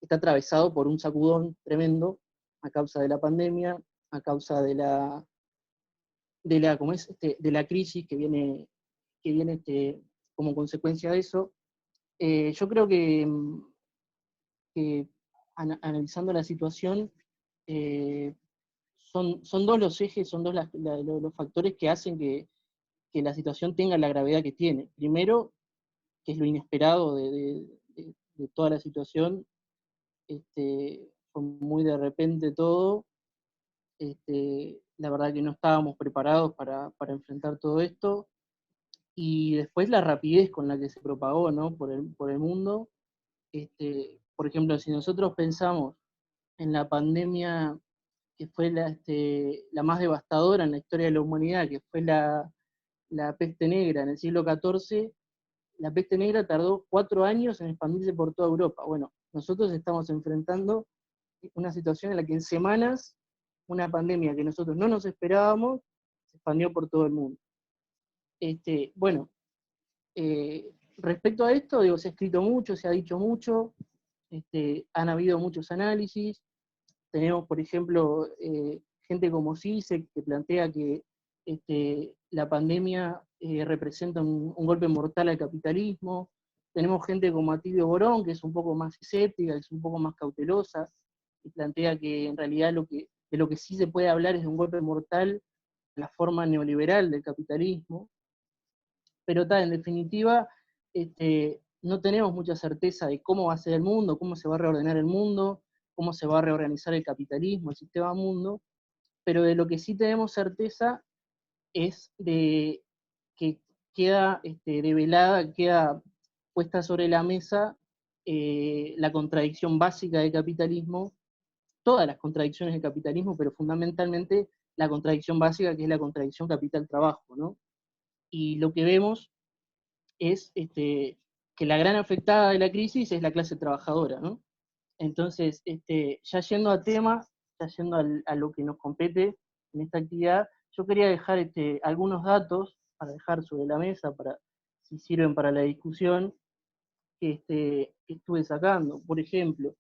está atravesado por un sacudón tremendo a causa de la pandemia, a causa ¿cómo es? De la crisis que viene como consecuencia de eso. Yo creo que analizando la situación, eh, son dos los ejes, son dos los factores que hacen que la situación tenga la gravedad que tiene. Primero, que es lo inesperado de toda la situación, fue muy de repente todo, la verdad que no estábamos preparados para enfrentar todo esto, y después la rapidez con la que se propagó, ¿no? por el mundo. Por ejemplo, si nosotros pensamos en la pandemia que fue la más devastadora en la historia de la humanidad, que fue la peste negra en el siglo XIV, la peste negra tardó 4 años en expandirse por toda Europa. Bueno, nosotros estamos enfrentando una situación en la que en semanas una pandemia que nosotros no nos esperábamos se expandió por todo el mundo. Bueno, respecto a esto, digo, se ha escrito mucho, se ha dicho mucho, han habido muchos análisis. Tenemos, por ejemplo, gente como Zizek, que plantea que la pandemia representa un golpe mortal al capitalismo. Tenemos gente como Atilio Borón, que es un poco más escéptica, que es un poco más cautelosa, y plantea que en realidad de lo que sí se puede hablar es de un golpe mortal en la forma neoliberal del capitalismo. Pero en definitiva, no tenemos mucha certeza de cómo va a ser el mundo, cómo se va a reordenar el mundo, cómo se va a reorganizar el capitalismo, el sistema mundo, pero de lo que sí tenemos certeza es de que queda develada, queda puesta sobre la mesa la contradicción básica del capitalismo, todas las contradicciones del capitalismo, pero fundamentalmente la contradicción básica, que es la contradicción capital-trabajo, ¿no? Y lo que vemos es que la gran afectada de la crisis es la clase trabajadora, ¿no? Entonces, ya yendo a tema, ya yendo a lo que nos compete en esta actividad, yo quería dejar algunos datos para dejar sobre la mesa, si sirven para la discusión, que estuve sacando. Por ejemplo,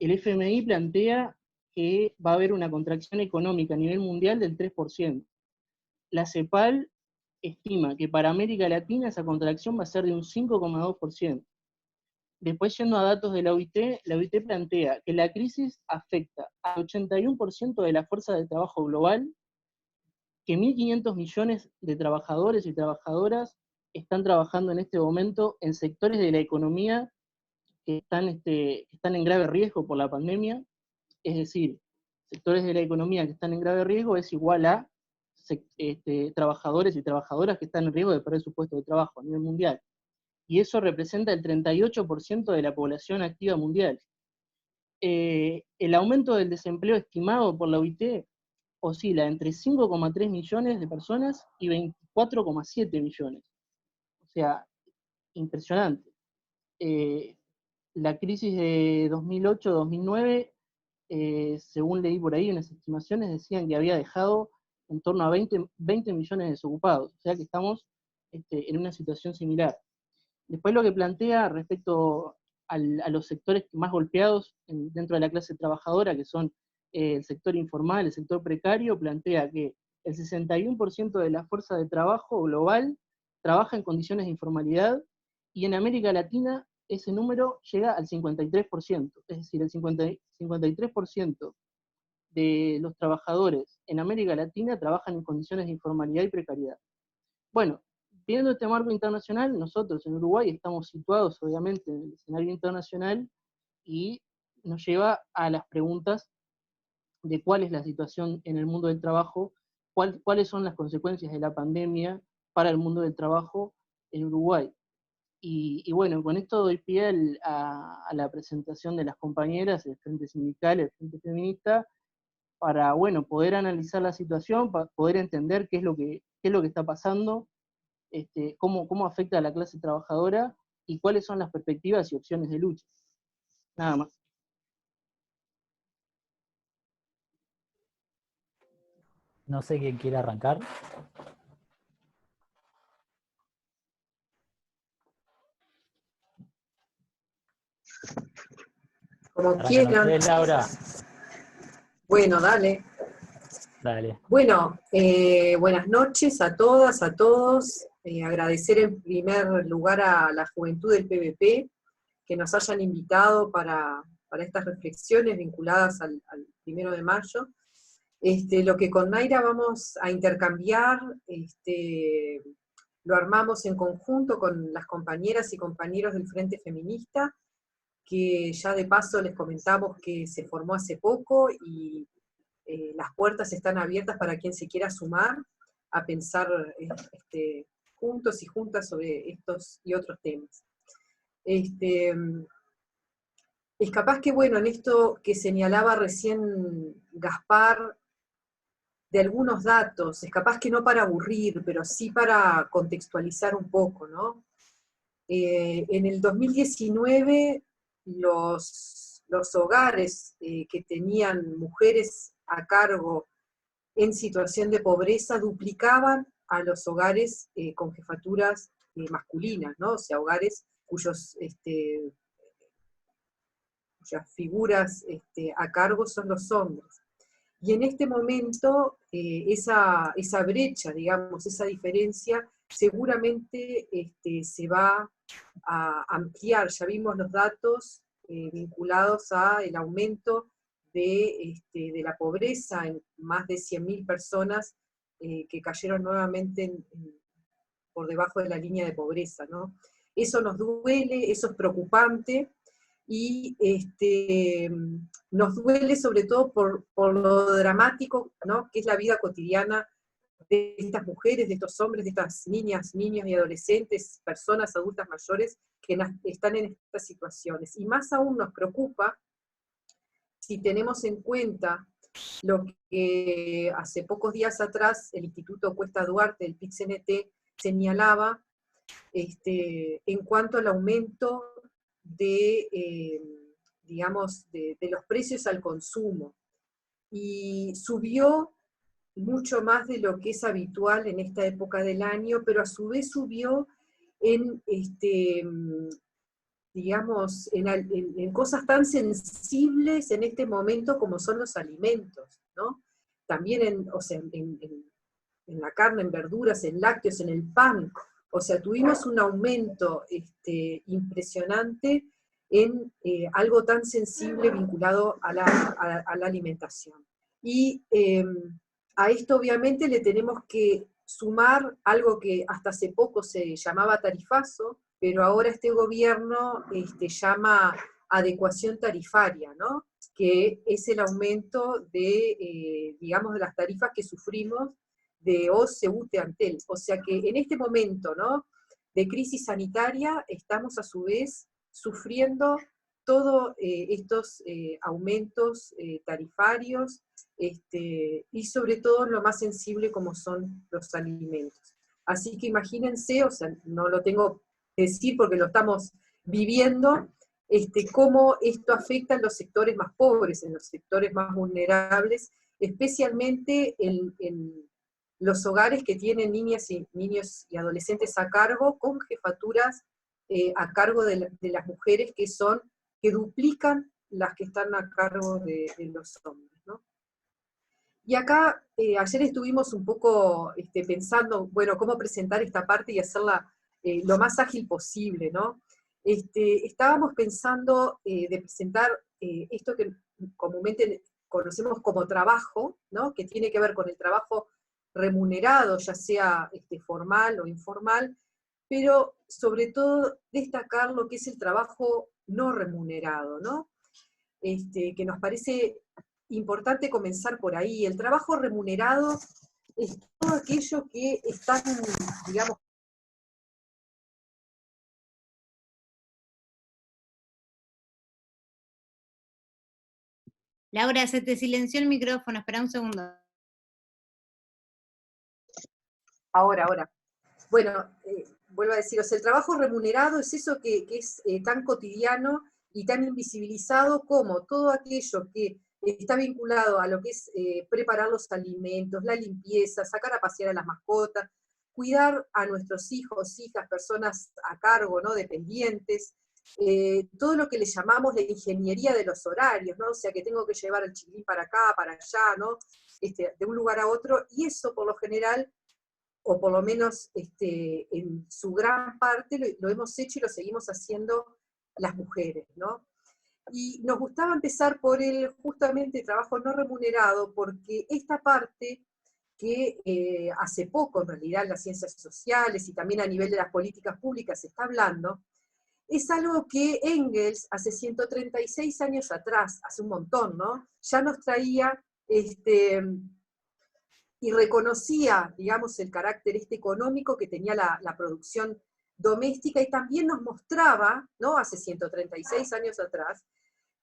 el FMI plantea que va a haber una contracción económica a nivel mundial del 3%. La CEPAL estima que para América Latina esa contracción va a ser de un 5,2%. Después, yendo a datos de la OIT plantea que la crisis afecta al 81% de la fuerza de trabajo global, que 1.500 millones de trabajadores y trabajadoras están trabajando en este momento en sectores de la economía que están en grave riesgo por la pandemia. Es decir, sectores de la economía que están en grave riesgo es igual a trabajadores y trabajadoras que están en riesgo de perder su puesto de trabajo a nivel mundial. Y eso representa el 38% de la población activa mundial. El aumento del desempleo estimado por la OIT oscila entre 5,3 millones de personas y 24,7 millones. O sea, impresionante. La crisis de 2008-2009, según leí por ahí, unas estimaciones decían que había dejado en torno a 20 millones de desocupados. O sea que estamos en una situación similar. Después lo que plantea respecto a los sectores más golpeados dentro de la clase trabajadora, que son el sector informal, el sector precario, plantea que el 61% de la fuerza de trabajo global trabaja en condiciones de informalidad, y en América Latina ese número llega al 53%, es decir, el 53% de los trabajadores en América Latina trabajan en condiciones de informalidad y precariedad. Bueno, viendo este marco internacional, nosotros en Uruguay estamos situados obviamente en el escenario internacional, y nos lleva a las preguntas de cuál es la situación en el mundo del trabajo, cuáles son las consecuencias de la pandemia para el mundo del trabajo en Uruguay. Y bueno, con esto doy pie a la presentación de las compañeras, el Frente Sindical, el Frente Feminista, para bueno, poder analizar la situación, para poder entender qué es lo que está pasando, cómo afecta a la clase trabajadora y cuáles son las perspectivas y opciones de lucha. Nada más. No sé quién quiere arrancar. como ¿Arrancan quieran. ustedes, Laura? Bueno, dale. Dale. Bueno, buenas noches a todas, a todos. Agradecer en primer lugar a la juventud del PVP que nos hayan invitado para estas reflexiones vinculadas al 1 de mayo. Lo que con Naira vamos a intercambiar, lo armamos en conjunto con las compañeras y compañeros del Frente Feminista, que ya de paso les comentamos que se formó hace poco y las puertas están abiertas para quien se quiera sumar a pensar juntos y juntas sobre estos y otros temas. Es capaz que, bueno, en esto que señalaba recién Gaspar, de algunos datos, es capaz que no para aburrir, pero sí para contextualizar un poco, ¿no? En el 2019, los hogares que tenían mujeres a cargo en situación de pobreza duplicaban a los hogares con jefaturas masculinas, ¿no? O sea, hogares cuyas figuras a cargo son los hombres. Y en este momento, esa brecha, digamos, esa diferencia, seguramente se va a ampliar. Ya vimos los datos vinculados al aumento de la pobreza en más de 100.000 personas que cayeron nuevamente por debajo de la línea de pobreza, ¿no? Eso nos duele, eso es preocupante, y nos duele sobre todo por lo dramático, ¿no?, que es la vida cotidiana de estas mujeres, de estos hombres, de estas niñas, niños y adolescentes, personas adultas mayores que están en estas situaciones. Y más aún nos preocupa si tenemos en cuenta lo que hace pocos días atrás el Instituto Cuesta Duarte, el PIT-CNT, señalaba en cuanto al aumento de los precios al consumo. Y subió mucho más de lo que es habitual en esta época del año, pero a su vez subió en en cosas tan sensibles en este momento como son los alimentos, ¿no? También en la carne, en verduras, en lácteos, en el pan. O sea, tuvimos un aumento impresionante en algo tan sensible vinculado a la alimentación. Y a esto obviamente le tenemos que sumar algo que hasta hace poco se llamaba tarifazo, pero ahora este gobierno llama adecuación tarifaria, ¿no?, que es el aumento de las tarifas que sufrimos de OCE, UTE, Antel. O sea que en este momento, ¿no?, de crisis sanitaria, estamos a su vez sufriendo todos estos aumentos tarifarios, y sobre todo lo más sensible como son los alimentos. Así que imagínense, o sea, no lo tengo que decir porque lo estamos viviendo, cómo esto afecta en los sectores más pobres, en los sectores más vulnerables, especialmente en los hogares que tienen niños y adolescentes a cargo, con jefaturas a cargo de las mujeres que duplican las que están a cargo de los hombres, ¿no? Y acá, ayer estuvimos un poco pensando, bueno, cómo presentar esta parte y hacerla lo más ágil posible, ¿no? Estábamos pensando de presentar esto que comúnmente conocemos como trabajo, ¿no?, que tiene que ver con el trabajo remunerado, ya sea formal o informal, pero sobre todo destacar lo que es el trabajo no remunerado, ¿no? Que nos parece importante comenzar por ahí. El trabajo remunerado es todo aquello que están, digamos, Laura, se te silenció el micrófono, espera un segundo. Ahora. Bueno, vuelvo a decir, o sea, el trabajo remunerado es eso que es tan cotidiano y tan invisibilizado como todo aquello que está vinculado a lo que es preparar los alimentos, la limpieza, sacar a pasear a las mascotas, cuidar a nuestros hijos, hijas, personas a cargo, ¿no?, dependientes, todo lo que le llamamos la ingeniería de los horarios, ¿no? O sea, que tengo que llevar el chiquilín para acá, para allá, ¿no? De un lugar a otro, y eso por lo general, o por lo menos en su gran parte, lo hemos hecho y lo seguimos haciendo las mujeres, ¿no? Y nos gustaba empezar por el justamente trabajo no remunerado, porque esta parte que hace poco en realidad en las ciencias sociales y también a nivel de las políticas públicas se está hablando, es algo que Engels hace 136 años atrás, hace un montón, ¿no? Ya nos traía y reconocía, digamos, el carácter económico que tenía la producción doméstica, y también nos mostraba, ¿no?, hace 136 años atrás,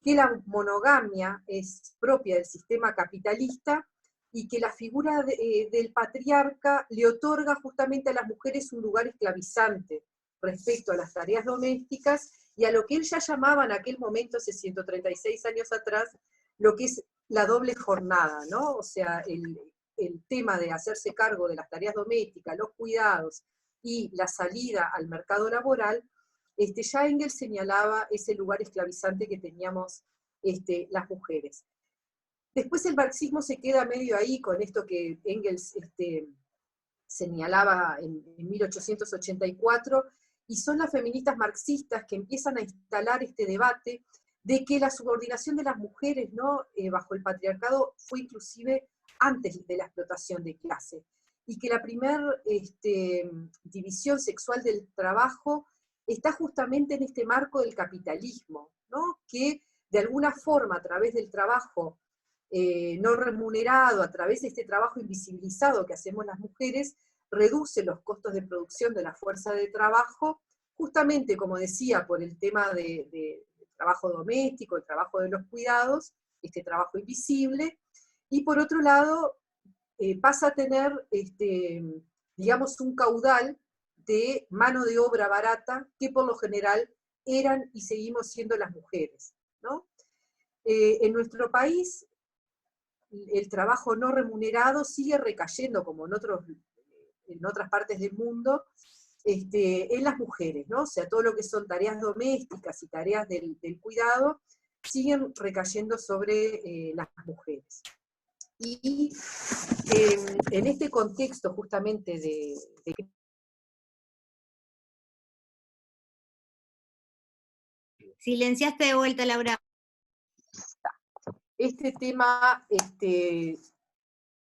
que la monogamia es propia del sistema capitalista y que la figura del patriarca le otorga justamente a las mujeres un lugar esclavizante respecto a las tareas domésticas y a lo que él ya llamaba en aquel momento, hace 136 años atrás, lo que es la doble jornada, ¿no? O sea, el tema de hacerse cargo de las tareas domésticas, los cuidados y la salida al mercado laboral, ya Engels señalaba ese lugar esclavizante que teníamos las mujeres. Después el marxismo se queda medio ahí con esto que Engels señalaba en 1884, y son las feministas marxistas que empiezan a instalar este debate de que la subordinación de las mujeres, ¿no?, bajo el patriarcado fue inclusive antes de la explotación de clase, y que la primer división sexual del trabajo está justamente en este marco del capitalismo, ¿no?, que de alguna forma a través del trabajo no remunerado, a través de este trabajo invisibilizado que hacemos las mujeres, reduce los costos de producción de la fuerza de trabajo, justamente, como decía, por el tema de trabajo doméstico, el trabajo de los cuidados, este trabajo invisible, y por otro lado, pasa a tener, digamos, un caudal de mano de obra barata, que por lo general eran y seguimos siendo las mujeres, ¿no? En nuestro país, el trabajo no remunerado sigue recayendo, como en otras partes del mundo, en las mujeres, ¿no? O sea, todo lo que son tareas domésticas y tareas del cuidado siguen recayendo sobre las mujeres. Y en este contexto justamente de Silenciaste de vuelta, Laura. este tema,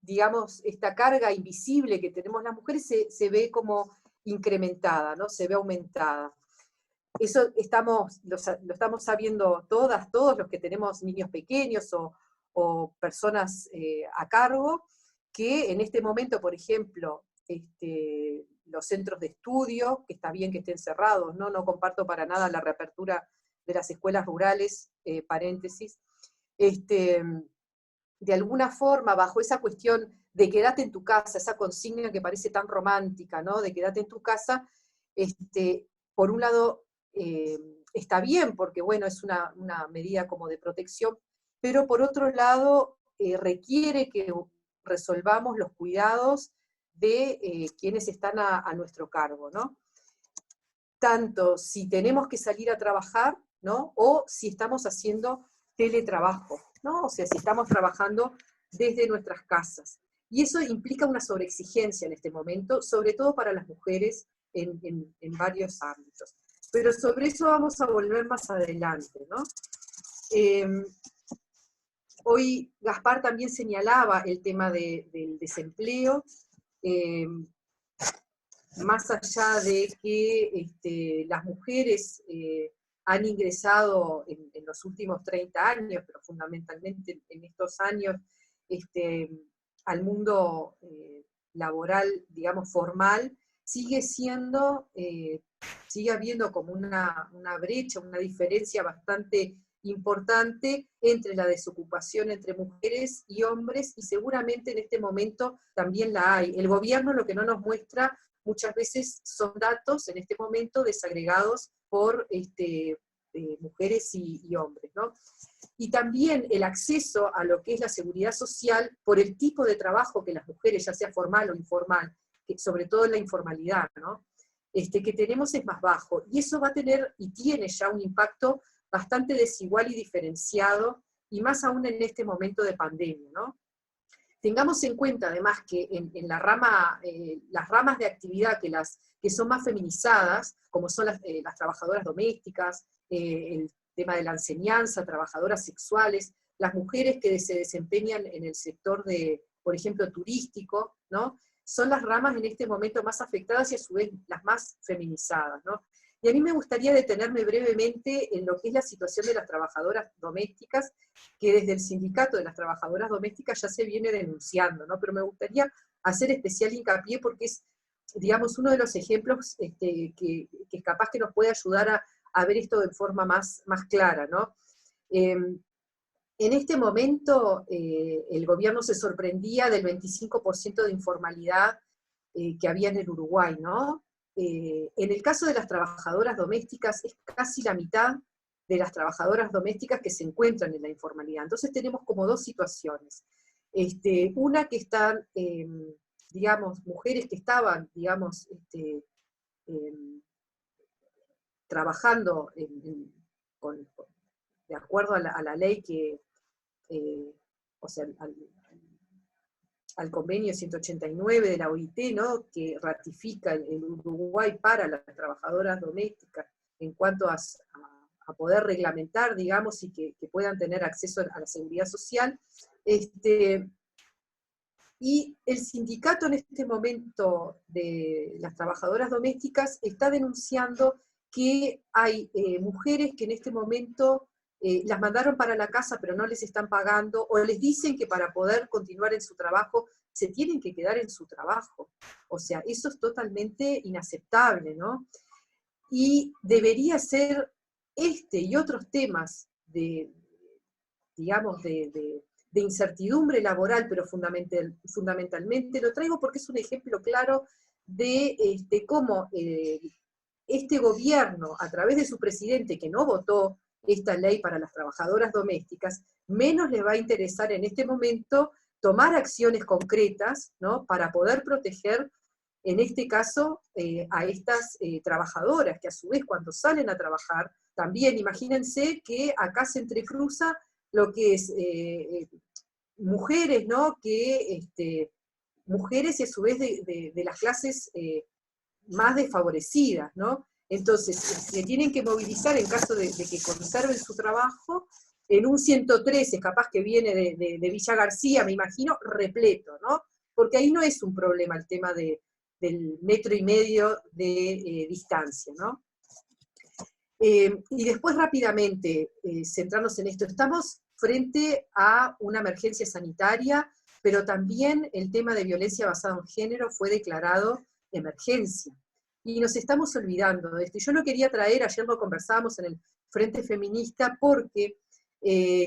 digamos, esta carga invisible que tenemos las mujeres se ve como incrementada, ¿no? Se ve aumentada. Eso lo estamos sabiendo todos los que tenemos niños pequeños o personas a cargo, que en este momento, por ejemplo, los centros de estudio, que está bien que estén cerrados, no comparto para nada la reapertura de las escuelas rurales, paréntesis, de alguna forma, bajo esa cuestión de quédate en tu casa, esa consigna que parece tan romántica, ¿no?, de quédate en tu casa, por un lado está bien, porque bueno, es una medida como de protección, pero por otro lado requiere que resolvamos los cuidados de quienes están a nuestro cargo, ¿no? Tanto si tenemos que salir a trabajar, ¿no?, o si estamos haciendo teletrabajo, ¿no? O sea, si estamos trabajando desde nuestras casas. Y eso implica una sobreexigencia en este momento, sobre todo para las mujeres en varios ámbitos. Pero sobre eso vamos a volver más adelante, ¿no? Hoy Gaspar también señalaba el tema del desempleo, más allá de que las mujeres han ingresado en los últimos 30 años, pero fundamentalmente en estos años, al mundo laboral, digamos, formal, sigue habiendo como una brecha, una diferencia bastante importante entre la desocupación entre mujeres y hombres, y seguramente en este momento también la hay. El gobierno lo que no nos muestra muchas veces son datos en este momento desagregados por mujeres y hombres, ¿no? Y también el acceso a lo que es la seguridad social por el tipo de trabajo que las mujeres, ya sea formal o informal, que sobre todo en la informalidad, ¿no?, que tenemos es más bajo, y eso va a tener, y tiene ya un impacto bastante desigual y diferenciado, y más aún en este momento de pandemia, ¿no? Tengamos en cuenta además que en la rama, las ramas de actividad que son más feminizadas, como son las trabajadoras domésticas, el tema de la enseñanza, trabajadoras sexuales, las mujeres que se desempeñan en el sector de, por ejemplo, turístico, ¿no? Son las ramas en este momento más afectadas y a su vez las más feminizadas, ¿no? Y a mí me gustaría detenerme brevemente en lo que es la situación de las trabajadoras domésticas, que desde el sindicato de las trabajadoras domésticas ya se viene denunciando, ¿no? Pero me gustaría hacer especial hincapié porque es, digamos, uno de los ejemplos que capaz que nos puede ayudar a ver esto de forma más clara, ¿no? En este momento el gobierno se sorprendía del 25% de informalidad que había en el Uruguay, ¿no? En el caso de las trabajadoras domésticas es casi la mitad de las trabajadoras domésticas que se encuentran en la informalidad. Entonces tenemos como dos situaciones. Una que están, digamos, mujeres que estaban, digamos, trabajando de acuerdo a la ley que, o sea, al convenio 189 de la OIT, ¿no? Que ratifica el Uruguay para las trabajadoras domésticas en cuanto a poder reglamentar, digamos, y que puedan tener acceso a la seguridad social. Y el sindicato en este momento de las trabajadoras domésticas está denunciando que hay mujeres que en este momento las mandaron para la casa pero no les están pagando, o les dicen que para poder continuar en su trabajo se tienen que quedar en su trabajo. O sea, eso es totalmente inaceptable, ¿no? Y debería ser y otros temas digamos, de incertidumbre laboral, pero fundamentalmente lo traigo porque es un ejemplo claro de cómo este gobierno, a través de su presidente, que no votó esta ley para las trabajadoras domésticas, menos le va a interesar en este momento tomar acciones concretas, ¿no? Para poder proteger, en este caso, a estas trabajadoras, que a su vez cuando salen a trabajar, también imagínense que acá se entrecruza lo que es mujeres, ¿no? Mujeres y a su vez de las clases más desfavorecidas, ¿no? Entonces, se tienen que movilizar en caso de que conserven su trabajo, en un 113, capaz que viene de Villa García, me imagino, repleto, ¿no? Porque ahí no es un problema el tema del 1,5 metros de distancia, ¿no? Y después rápidamente, centrarnos en esto, estamos frente a una emergencia sanitaria, pero también el tema de violencia basada en género fue declarado emergencia. Y nos estamos olvidando de esto. Y yo lo quería traer, ayer lo conversábamos en el Frente Feminista, porque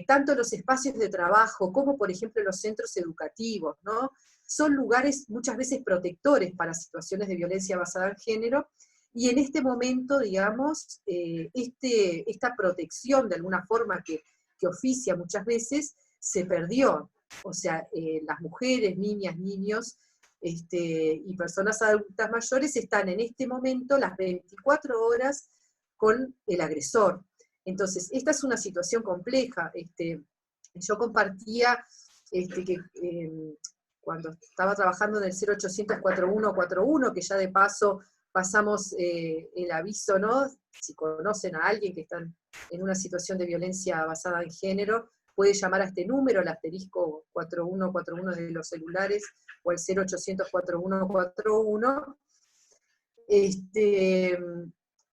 tanto los espacios de trabajo como, por ejemplo, los centros educativos, ¿no? Son lugares muchas veces protectores para situaciones de violencia basada en género, y en este momento, digamos, esta protección de alguna forma que oficia muchas veces, se perdió. O sea, las mujeres, niñas, niños, y personas adultas mayores están en este momento las 24 horas con el agresor. Entonces, esta es una situación compleja. Yo compartía que cuando estaba trabajando en el 0800 4141, que ya de paso pasamos el aviso, ¿no? Si conocen a alguien que está en una situación de violencia basada en género, puede llamar a este número, el asterisco 4141 de los celulares, o el 0800 4141.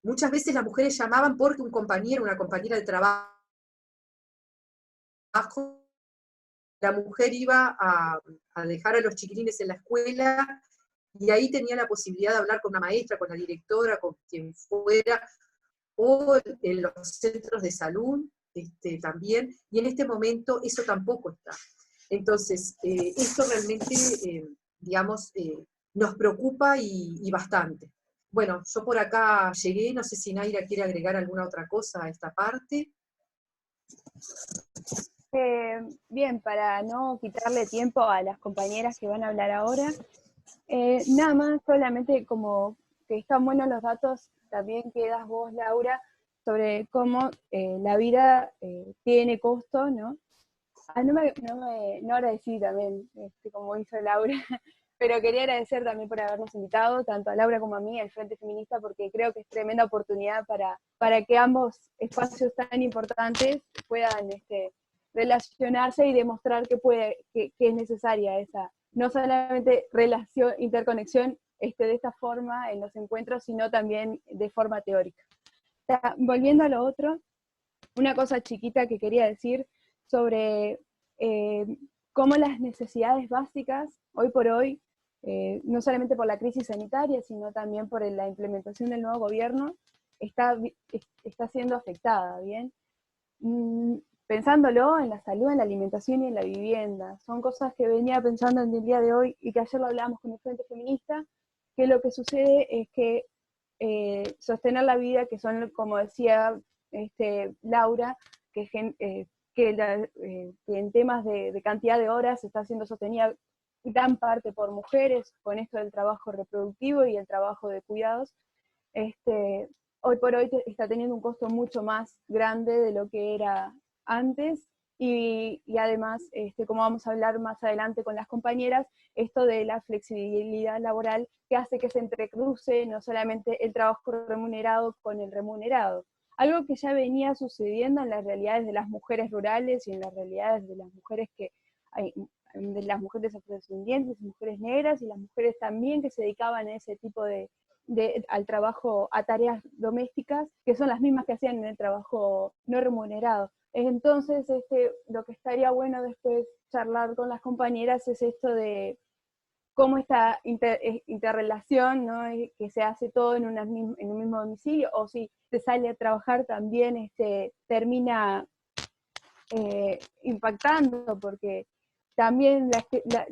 Muchas veces las mujeres llamaban porque un compañero, una compañera de trabajo, la mujer iba a dejar a los chiquilines en la escuela, y ahí tenía la posibilidad de hablar con una maestra, con la directora, con quien fuera, o en los centros de salud también, y en este momento eso tampoco está. Entonces, esto realmente, digamos, nos preocupa y bastante. Bueno, yo por acá llegué, no sé si Naira quiere agregar alguna otra cosa a esta parte. Bien, para no quitarle tiempo a las compañeras que van a hablar ahora, nada más solamente como que están buenos los datos también que das vos, Laura, sobre cómo la vida tiene costo, ¿no? No agradecí también, como hizo Laura, pero quería agradecer también por habernos invitado, tanto a Laura como a mí, al Frente Feminista, porque creo que es tremenda oportunidad para que ambos espacios tan importantes puedan relacionarse y demostrar que es necesaria esa, no solamente relación, interconexión de esta forma en los encuentros, sino también de forma teórica. Volviendo a lo otro, una cosa chiquita que quería decir sobre cómo las necesidades básicas, hoy por hoy, no solamente por la crisis sanitaria, sino también por la implementación del nuevo gobierno, está siendo afectada, ¿bien? Pensándolo en la salud, en la alimentación y en la vivienda. Son cosas que venía pensando en el día de hoy y que ayer lo hablábamos con el Frente Feminista, que lo que sucede es que sostener la vida, que son, como decía Laura, que en temas de cantidad de horas está siendo sostenida gran parte por mujeres, con esto del trabajo reproductivo y el trabajo de cuidados, hoy por hoy está teniendo un costo mucho más grande de lo que era antes, y además, como vamos a hablar más adelante con las compañeras, esto de la flexibilidad laboral que hace que se entrecruce no solamente el trabajo remunerado con el remunerado, algo que ya venía sucediendo en las realidades de las mujeres rurales y en las realidades de las mujeres de las mujeres afrodescendientes, mujeres negras y las mujeres también que se dedicaban a ese tipo al trabajo, a tareas domésticas, que son las mismas que hacían en el trabajo no remunerado. Entonces, lo que estaría bueno después charlar con las compañeras es esto de cómo esta interrelación, ¿no? Que se hace todo en un mismo domicilio, o si se sale a trabajar también termina impactando, porque también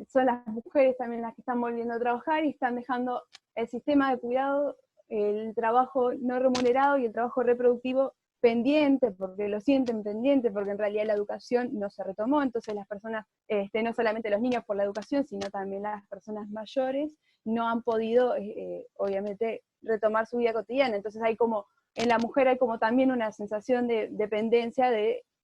son las mujeres también las que están volviendo a trabajar y están dejando el sistema de cuidado, el trabajo no remunerado y el trabajo reproductivo pendiente, porque lo sienten pendiente, porque en realidad la educación no se retomó, entonces las personas, no solamente los niños por la educación, sino también las personas mayores, no han podido, obviamente, retomar su vida cotidiana. Entonces en la mujer hay como también una sensación de dependencia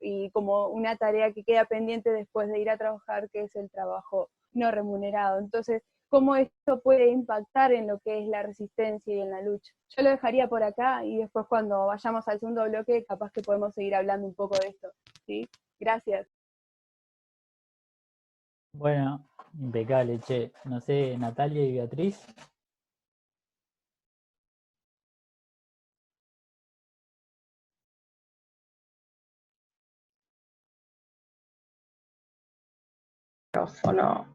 y como una tarea que queda pendiente después de ir a trabajar, que es el trabajo no remunerado. Entonces, ¿cómo esto puede impactar en lo que es la resistencia y en la lucha? Yo lo dejaría por acá y después cuando vayamos al segundo bloque, capaz que podemos seguir hablando un poco de esto, ¿sí? Gracias. Bueno, impecable, che. No sé, Natalia y Beatriz. Micrófono.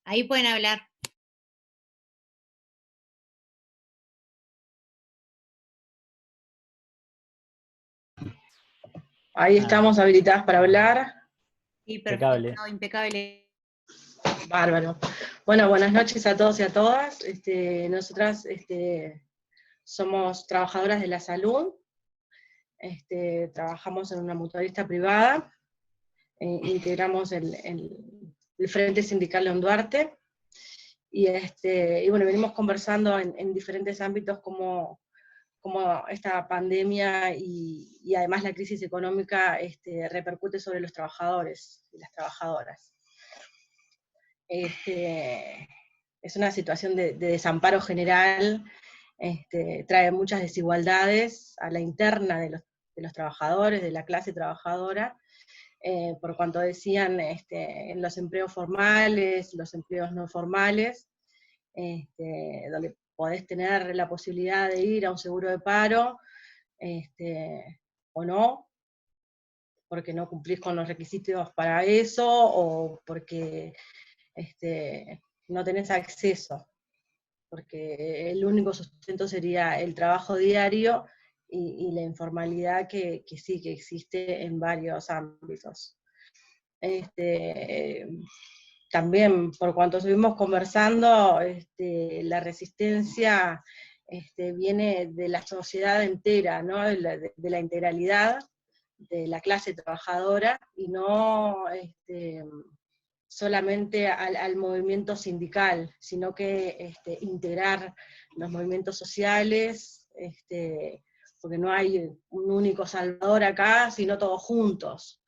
Ahí pueden hablar. Ahí estamos habilitadas para hablar. Sí, perfecto, impecable. Bárbaro. Bueno, buenas noches a todos y a todas. Nosotras somos trabajadoras de la salud. Trabajamos en una mutualista privada. Integramos el Frente Sindical León Duarte. Y bueno, venimos conversando en diferentes ámbitos como esta pandemia y además la crisis económica repercute sobre los trabajadores y las trabajadoras. Es una situación de desamparo general, trae muchas desigualdades a la interna de los trabajadores, de la clase trabajadora, por cuanto decían en los empleos formales, los empleos no formales, donde podés tener la posibilidad de ir a un seguro de paro, o no, porque no cumplís con los requisitos para eso, o porque no tenés acceso, porque el único sustento sería el trabajo diario y la informalidad que sí, que existe en varios ámbitos. También, por cuanto estuvimos conversando, la resistencia viene de la sociedad entera, ¿no? de la integralidad de la clase trabajadora, y no solamente al movimiento sindical, sino que integrar los movimientos sociales, porque no hay un único salvador acá, sino todos juntos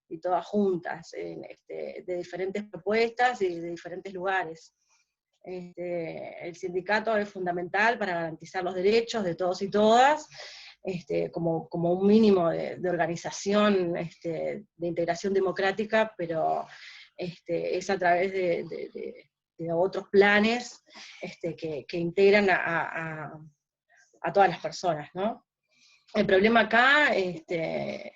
y todas juntas, de diferentes propuestas y de diferentes lugares. El sindicato es fundamental para garantizar los derechos de todos y todas, como un mínimo de organización, de integración democrática, pero es a través de otros planes que integran a todas las personas, ¿no? El problema acá, que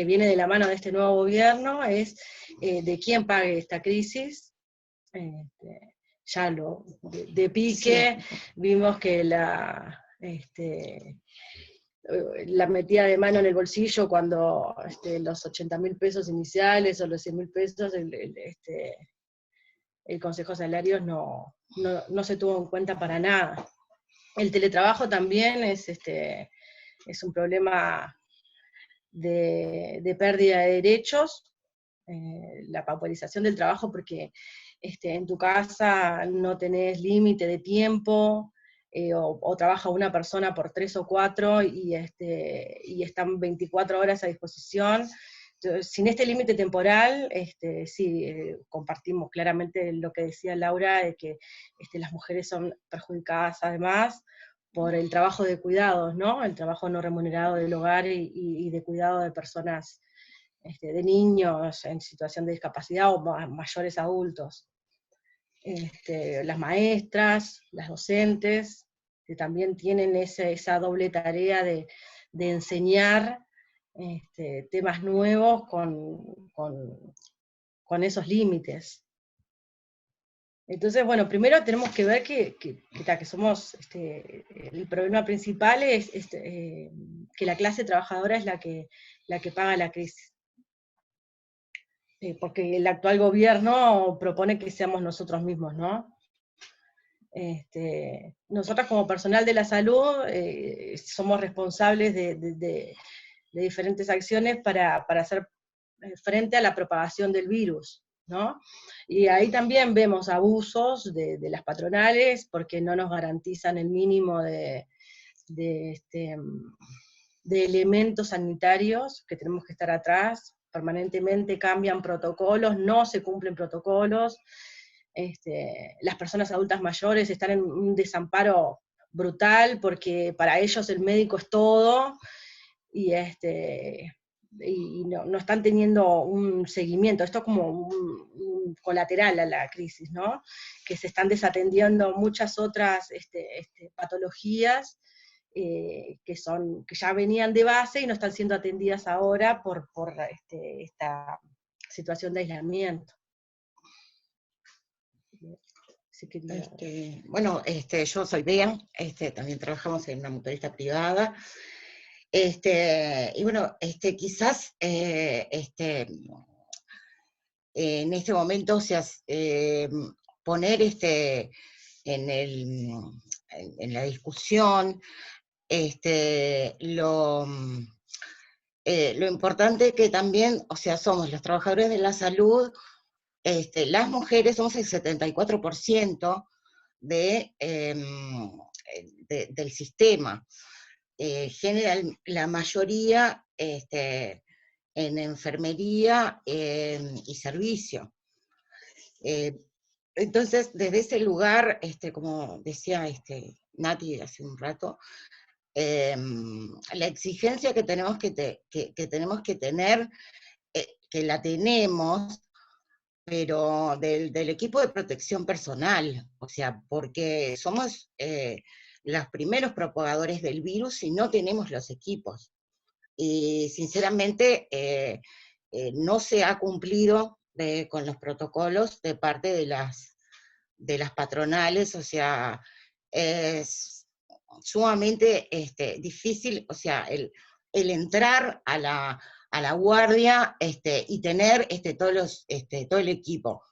viene de la mano de este nuevo gobierno, es de quién pague esta crisis. Ya de pique, sí. Vimos que la metida de mano en el bolsillo cuando los 80.000 pesos iniciales o los 100.000 pesos, el Consejo de Salarios no se tuvo en cuenta para nada. El teletrabajo también es un problema de pérdida de derechos, la pauperización del trabajo, porque en tu casa no tenés límite de tiempo, o trabaja una persona por 3 o 4 y están 24 horas a disposición. Entonces, sin este límite temporal, sí, compartimos claramente lo que decía Laura, de que las mujeres son perjudicadas además por el trabajo de cuidados, ¿no? El trabajo no remunerado del hogar y de cuidado de personas, de niños en situación de discapacidad o mayores adultos. Las maestras, las docentes, que también tienen esa doble tarea de enseñar temas nuevos con esos límites. Entonces, bueno, primero tenemos que ver que somos, el problema principal es que la clase trabajadora es la que paga la crisis. Porque el actual gobierno propone que seamos nosotros mismos, ¿no? Nosotras como personal de la salud somos responsables de diferentes acciones para hacer frente a la propagación del virus, ¿no? Y ahí también vemos abusos de las patronales, porque no nos garantizan el mínimo de elementos sanitarios, que tenemos que estar atrás, permanentemente cambian protocolos, no se cumplen protocolos, las personas adultas mayores están en un desamparo brutal, porque para ellos el médico es todo, y no están teniendo un seguimiento. Esto es como un colateral a la crisis, ¿no? Que se están desatendiendo muchas otras patologías que ya venían de base y no están siendo atendidas ahora por esta situación de aislamiento. Bueno, yo soy Bea, también trabajamos en una mutualista privada. Y bueno, quizás en este momento, o sea, poner en la discusión lo importante que también, o sea, somos los trabajadores de la salud, las mujeres somos el 74% del sistema. General, la mayoría en enfermería y servicio. Entonces, desde ese lugar, como decía Nati hace un rato, la exigencia que tenemos que tener, que la tenemos, pero del equipo de protección personal, o sea, porque somos los primeros propagadores del virus y no tenemos los equipos. Y sinceramente no se ha cumplido con los protocolos de parte de las patronales, o sea, es sumamente difícil, o sea, el entrar a la guardia y tener todo el equipo,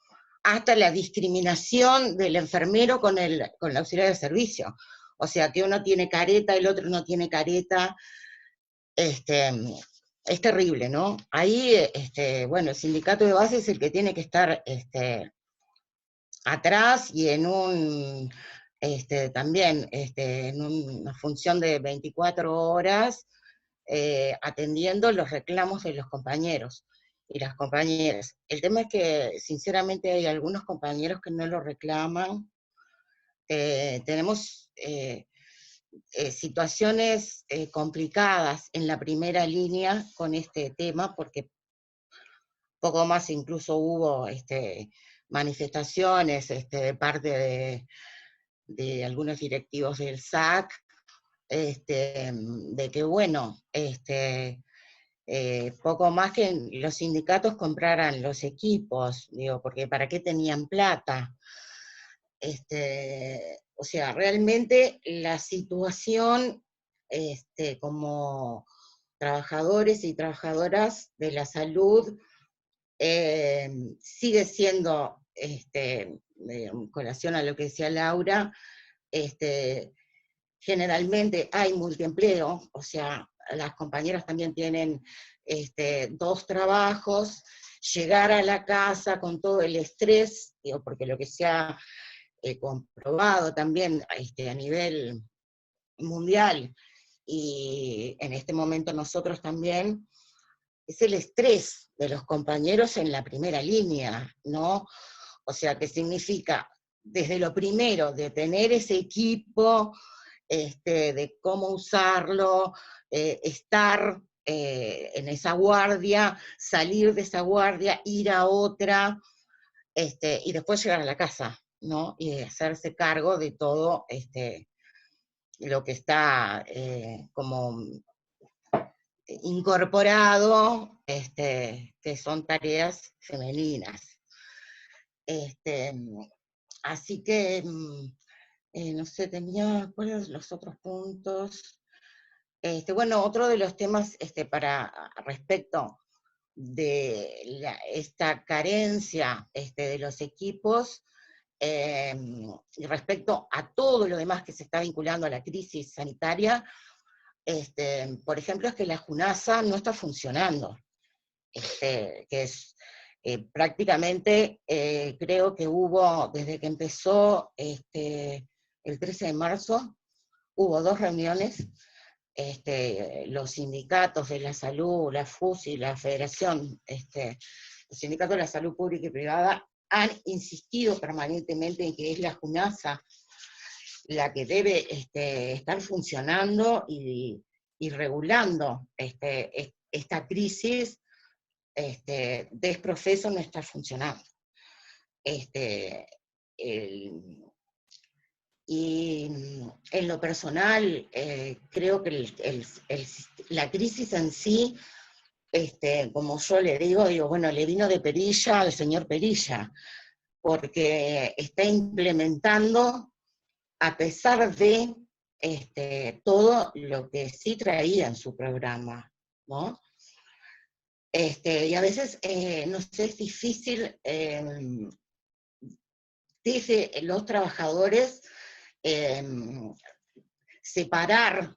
hasta la discriminación del enfermero con el auxiliar de servicio. O sea, que uno tiene careta, el otro no tiene careta. es terrible, ¿no? Ahí, bueno, el sindicato de base es el que tiene que estar atrás y en un, también en una función de 24 horas, atendiendo los reclamos de los compañeros y las compañeras. El tema es que, sinceramente, hay algunos compañeros que no lo reclaman. Tenemos situaciones complicadas en la primera línea con este tema, porque poco más incluso hubo manifestaciones de parte de algunos directivos del SAC, de que, bueno, poco más que los sindicatos compraran los equipos, digo, porque ¿para qué tenían plata? O sea, realmente la situación como trabajadores y trabajadoras de la salud sigue siendo, en colación a lo que decía Laura, generalmente hay multiempleo, o sea, las compañeras también tienen 2 trabajos, llegar a la casa con todo el estrés, digo, porque lo que se ha comprobado también a nivel mundial, y en este momento nosotros también, es el estrés de los compañeros en la primera línea, ¿no? O sea, que significa, desde lo primero, de tener ese equipo, de cómo usarlo, estar en esa guardia, salir de esa guardia, ir a otra, y después llegar a la casa, ¿no? Y hacerse cargo de todo lo que está como incorporado, que son tareas femeninas. Así que, no sé, tenía, ¿cuáles los otros puntos? Bueno, otro de los temas respecto de esta carencia de los equipos, y respecto a todo lo demás que se está vinculando a la crisis sanitaria, por ejemplo, es que la JUNASA no está funcionando, que es prácticamente, creo que hubo, desde que empezó el 13 de marzo, hubo 2 reuniones, los sindicatos de la salud, la FUSI, la Federación, los sindicatos de la salud pública y privada han insistido permanentemente en que es la JUNASA la que debe estar funcionando y regulando esta crisis. Desprofeso no está funcionando. Y en lo personal, creo que la crisis en sí, como yo le digo, bueno, le vino de perilla al señor Perilla, porque está implementando, a pesar de todo lo que sí traía en su programa, ¿no? Y a veces, no sé, es difícil desde los trabajadores separar,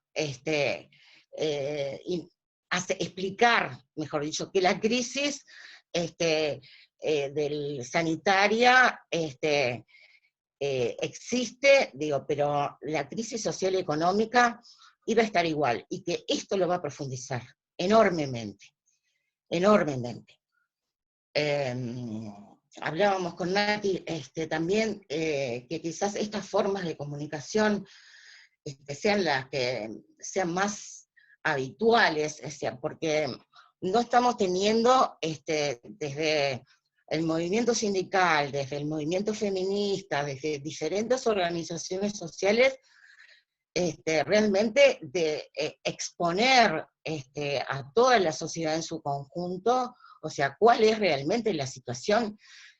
explicar, mejor dicho, que la crisis del sanitaria existe, digo, pero la crisis social y económica iba a estar igual, y que esto lo va a profundizar enormemente, enormemente. Hablábamos con Nati también, que quizás estas formas de comunicación sean las que sean más habituales, o sea, porque no estamos teniendo desde el movimiento sindical, desde el movimiento feminista, desde diferentes organizaciones sociales, realmente de exponer a toda la sociedad en su conjunto, o sea, cuál es realmente la situación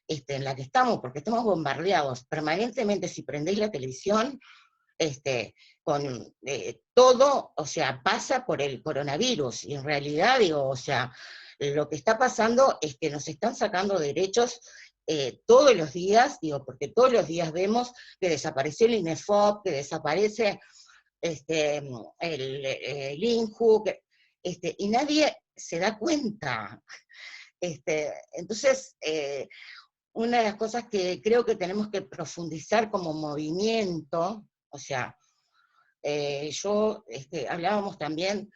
en la que estamos, porque estamos bombardeados permanentemente. Si prendéis la televisión, con todo, o sea, pasa por el coronavirus, y en realidad, digo, o sea, lo que está pasando es que nos están sacando derechos todos los días, digo, porque todos los días vemos que desapareció el INEFOP, que desaparece el INJU, y nadie se da cuenta. Entonces, una de las cosas que creo que tenemos que profundizar como movimiento, o sea, hablábamos también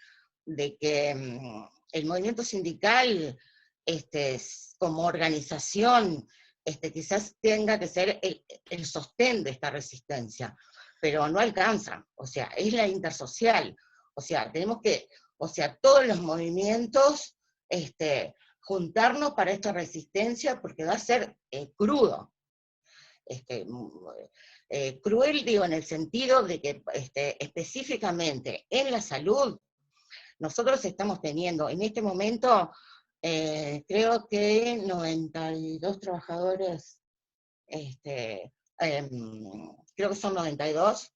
de que el movimiento sindical, como organización, quizás tenga que ser el sostén de esta resistencia, pero no alcanza, o sea, es la intersocial, o sea, tenemos que, o sea, todos los movimientos, juntarnos para esta resistencia, porque va a ser crudo. Cruel, digo, en el sentido de que específicamente en la salud, nosotros estamos teniendo en este momento, creo que 92 trabajadores, creo que son 92,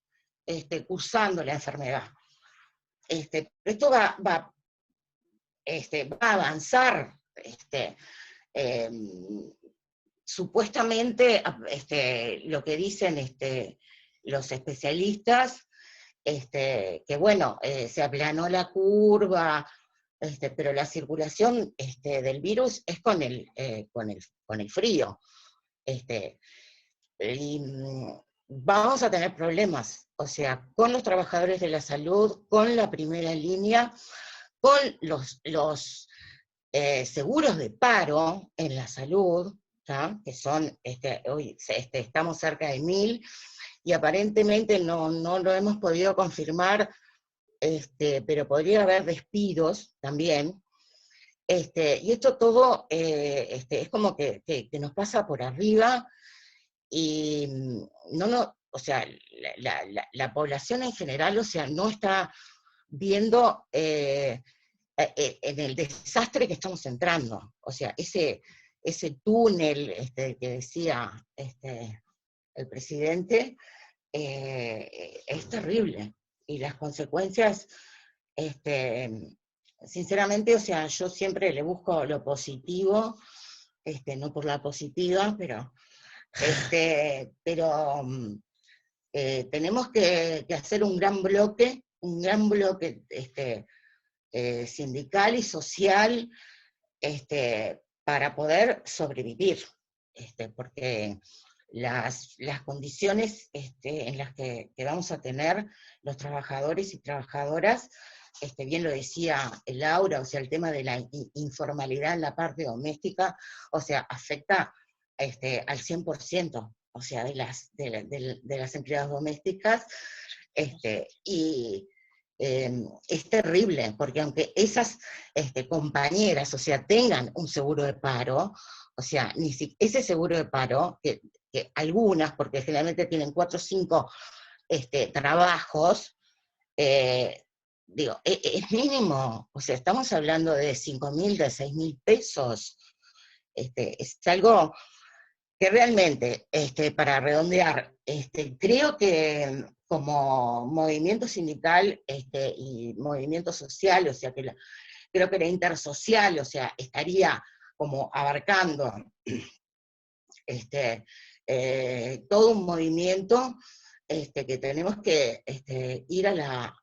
cursando la enfermedad. Esto va a avanzar, supuestamente, lo que dicen los especialistas, que bueno, se aplanó la curva, pero la circulación del virus es con el frío. Y vamos a tener problemas, o sea, con los trabajadores de la salud, con la primera línea, con los seguros de paro en la salud, ¿tá? Que son, hoy estamos cerca de 1000, y aparentemente no lo hemos podido confirmar, pero podría haber despidos también. Y esto todo es como que nos pasa por arriba, y o sea, la población en general, o sea, no está viendo en el desastre que estamos entrando. O sea, ese túnel que decía el presidente, es terrible. Y las consecuencias, sinceramente, o sea, yo siempre le busco lo positivo, no por la positiva, pero tenemos que hacer un gran bloque sindical y social, para poder sobrevivir, porque las condiciones en las que vamos a tener los trabajadores y trabajadoras, bien lo decía Laura, o sea, el tema de la informalidad en la parte doméstica, o sea, afecta al 100%, o sea, de las empleadas domésticas, y es terrible, porque aunque esas compañeras, o sea, tengan un seguro de paro, o sea, ese seguro de paro, que algunas, porque generalmente tienen 4 o 5 trabajos, digo, es mínimo, o sea, estamos hablando de 5.000, de 6.000 pesos, es algo que realmente, para redondear, creo que como movimiento sindical y movimiento social, o sea, creo que la intersocial, o sea, estaría como abarcando todo un movimiento, que tenemos que ir a la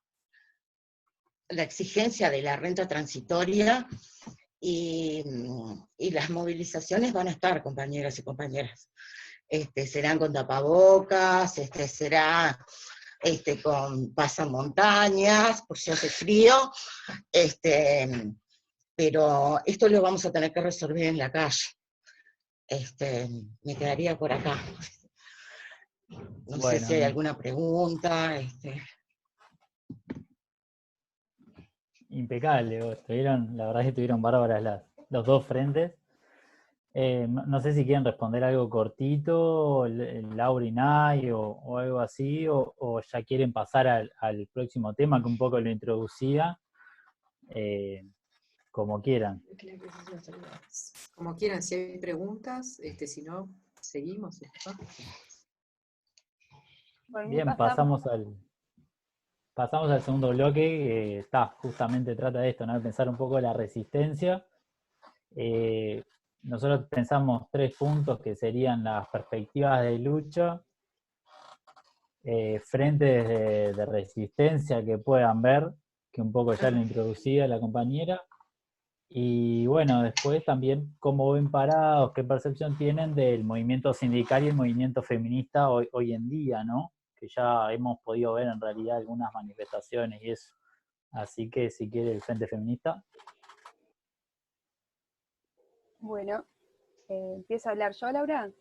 exigencia de la renta transitoria, y las movilizaciones van a estar, compañeras y compañeras. Serán con tapabocas, será con pasamontañas, por si hace frío, pero esto lo vamos a tener que resolver en la calle. Me quedaría por acá. No sé si hay alguna pregunta. Impecable, la verdad es que estuvieron bárbaras los dos frentes. No sé si quieren responder algo cortito, Laura y Nay, o algo así, o ya quieren pasar al próximo tema, que un poco lo introducía, como quieran. Como quieran, si hay preguntas, si no, seguimos. Bien, pasamos al segundo bloque, que justamente trata de esto, ¿no? De pensar un poco la resistencia. Nosotros pensamos 3 puntos que serían las perspectivas de lucha, frentes de resistencia que puedan ver, que un poco ya lo introducía la compañera, Y bueno, después también cómo ven parados, qué percepción tienen del movimiento sindical y el movimiento feminista hoy en día, ¿no? Que ya hemos podido ver en realidad algunas manifestaciones y eso. Así que si quiere el Frente Feminista. Bueno, ¿empiezo a hablar yo, Laura?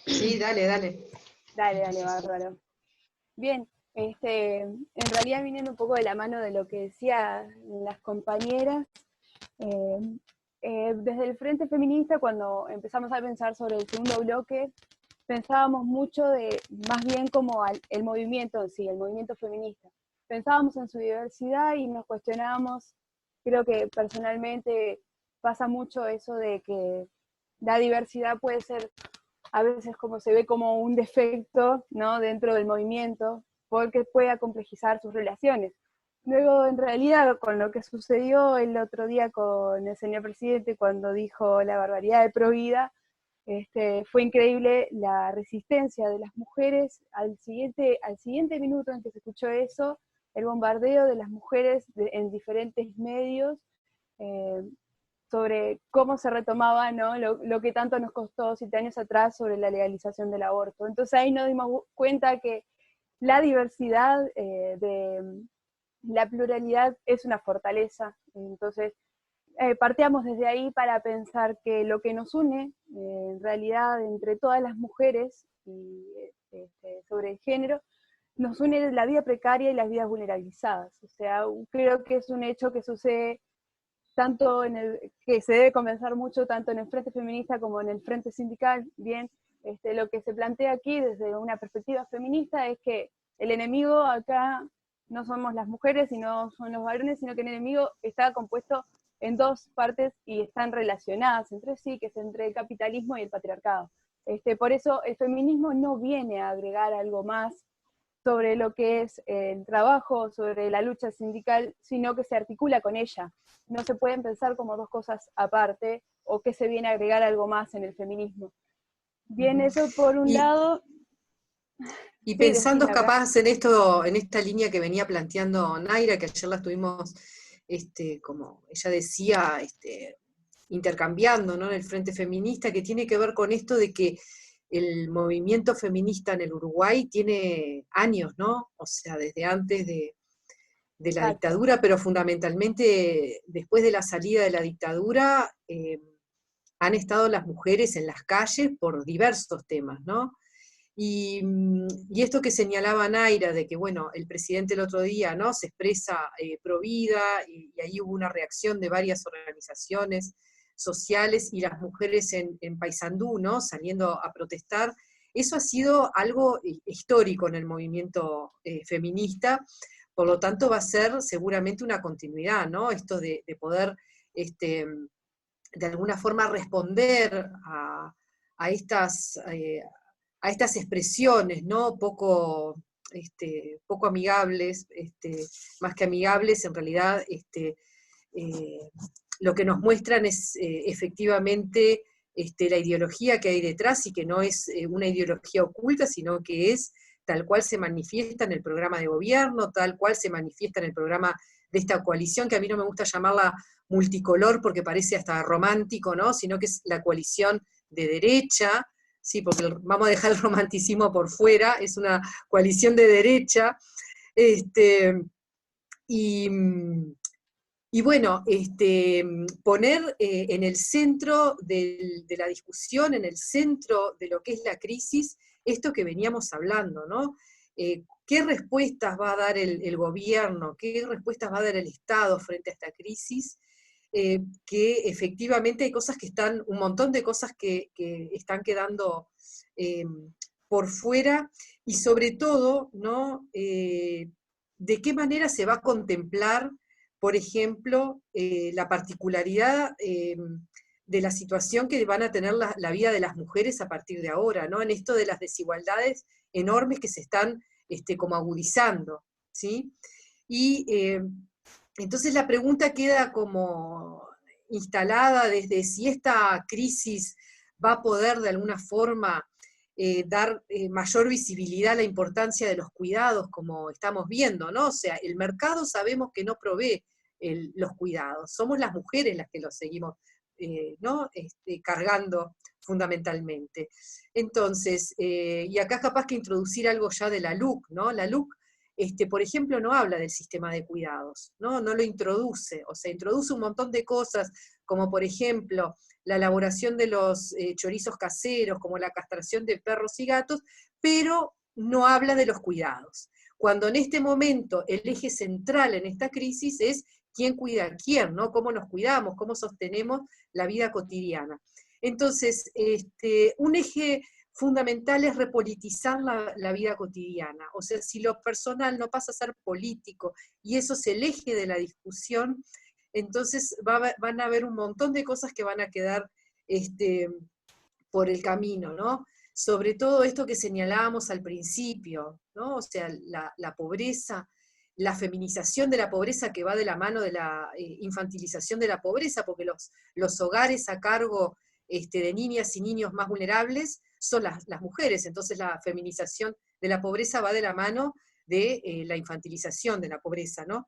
Sí, dale, dale. Dale, bárbaro. Bien, en realidad viniendo un poco de la mano de lo que decían las compañeras, desde el Frente Feminista, cuando empezamos a pensar sobre el segundo bloque, pensábamos mucho de, más bien como el movimiento en sí, el movimiento feminista. Pensábamos en su diversidad y nos cuestionábamos, creo que personalmente pasa mucho eso de que la diversidad puede ser a veces como se ve como un defecto, ¿no?, dentro del movimiento, porque puede acomplejizar sus relaciones. Luego, en realidad, con lo que sucedió el otro día con el señor presidente cuando dijo la barbaridad de Provida, fue increíble la resistencia de las mujeres al siguiente minuto en que se escuchó eso, el bombardeo de las mujeres en diferentes medios, sobre cómo se retomaba, ¿no?, lo que tanto nos costó 7 años atrás sobre la legalización del aborto. Entonces ahí nos dimos cuenta que la diversidad, la pluralidad es una fortaleza. Entonces partíamos desde ahí para pensar que lo que nos une, en realidad, entre todas las mujeres y sobre el género, nos une la vida precaria y las vidas vulnerabilizadas. O sea, creo que es un hecho que sucede tanto que se debe conversar mucho tanto en el Frente Feminista como en el Frente Sindical. Bien, lo que se plantea aquí desde una perspectiva feminista es que el enemigo acá no somos las mujeres y no son los varones, sino que el enemigo está compuesto en dos partes y están relacionadas entre sí, que es entre el capitalismo y el patriarcado. Por eso el feminismo no viene a agregar algo más sobre lo que es el trabajo, sobre la lucha sindical, sino que se articula con ella. No se pueden pensar como dos cosas aparte, o que se viene a agregar algo más en el feminismo. Bien, eso por un lado. Y pensando capaz en esto, en esta línea que venía planteando Naira, que ayer la estuvimos, como ella decía, intercambiando, ¿no?, en el Frente Feminista, que tiene que ver con esto de que el movimiento feminista en el Uruguay tiene años, ¿no? O sea, desde antes de la dictadura, pero fundamentalmente después de la salida de la dictadura, han estado las mujeres en las calles por diversos temas, ¿no? Y esto que señalaba Naira, de que, bueno, el presidente el otro día, ¿no?, se expresa pro vida, y ahí hubo una reacción de varias organizaciones sociales, y las mujeres en Paysandú, ¿no?, saliendo a protestar. Eso ha sido algo histórico en el movimiento feminista, por lo tanto va a ser seguramente una continuidad, ¿no?, esto de poder, de alguna forma, responder a estas expresiones, ¿no?, poco amigables, más que amigables, en realidad, lo que nos muestran es efectivamente la ideología que hay detrás, y que no es una ideología oculta, sino que es tal cual se manifiesta en el programa de gobierno, tal cual se manifiesta en el programa de esta coalición, que a mí no me gusta llamarla multicolor porque parece hasta romántico, ¿no?, sino que es la coalición de derecha, sí, porque vamos a dejar el romanticismo por fuera, es una coalición de derecha, y bueno, poner en el centro de la discusión, en el centro de lo que es la crisis, esto que veníamos hablando, ¿no? ¿Qué respuestas va a dar el gobierno? ¿Qué respuestas va a dar el Estado frente a esta crisis? Que efectivamente hay cosas que están, un montón de cosas que están quedando por fuera, y sobre todo, ¿no?, de qué manera se va a contemplar, por ejemplo, la particularidad de la situación que van a tener la vida de las mujeres a partir de ahora, ¿no?, en esto de las desigualdades enormes que se están como agudizando, ¿sí? Y entonces la pregunta queda como instalada desde si esta crisis va a poder de alguna forma dar mayor visibilidad a la importancia de los cuidados, como estamos viendo, ¿no? O sea, el mercado sabemos que no provee los cuidados, somos las mujeres las que los seguimos ¿no? Cargando fundamentalmente. Entonces, y acá capaz que introducir algo ya de la LUC, ¿no? La LUC, por ejemplo, no habla del sistema de cuidados, ¿no? No lo introduce, o sea, introduce un montón de cosas, como por ejemplo, la elaboración de los chorizos caseros, como la castración de perros y gatos, pero no habla de los cuidados. Cuando en este momento el eje central en esta crisis es quién cuida a quién, ¿no? Cómo nos cuidamos, cómo sostenemos la vida cotidiana. Entonces, un eje fundamental es repolitizar la vida cotidiana. O sea, si lo personal no pasa a ser político, y eso es el eje de la discusión, entonces van a haber un montón de cosas que van a quedar por el camino, ¿no? Sobre todo esto que señalábamos al principio, ¿no? O sea, la pobreza, la feminización de la pobreza que va de la mano de la infantilización de la pobreza, porque los hogares a cargo de niñas y niños más vulnerables son las mujeres, entonces la feminización de la pobreza va de la mano de la infantilización de la pobreza, ¿no?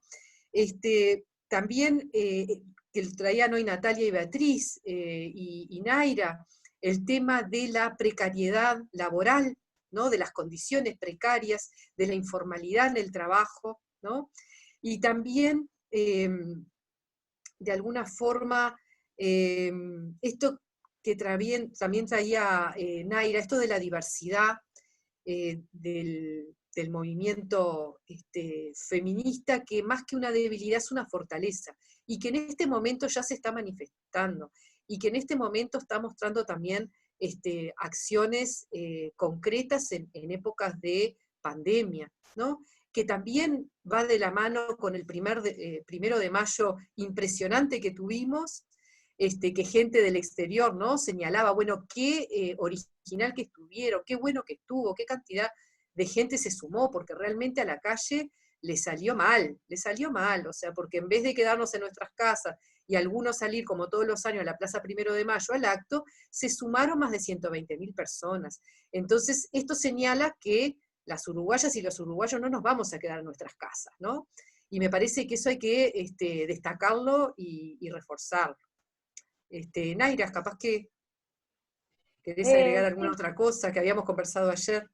También, que traían hoy Natalia y Beatriz y Naira, el tema de la precariedad laboral, ¿no? De las condiciones precarias, de la informalidad en el trabajo, ¿no? Y también, de alguna forma, esto que también traía Naira, esto de la diversidad del movimiento feminista, que más que una debilidad es una fortaleza, y que en este momento ya se está manifestando, y que en este momento está mostrando también acciones concretas en épocas de pandemia, ¿no? Que también va de la mano con el 1 de mayo impresionante que tuvimos, que gente del exterior, ¿no? Señalaba, bueno, qué original que estuvieron, qué bueno que estuvo, qué cantidad de gente se sumó, porque realmente a la calle le salió mal, o sea, porque en vez de quedarnos en nuestras casas y algunos salir como todos los años a la Plaza 1 de Mayo al acto, se sumaron más de 120.000 personas. Entonces, esto señala que las uruguayas y los uruguayos no nos vamos a quedar en nuestras casas, ¿no? Y me parece que eso hay que destacarlo y reforzarlo. Naira, capaz que querés agregar alguna otra cosa que habíamos conversado ayer.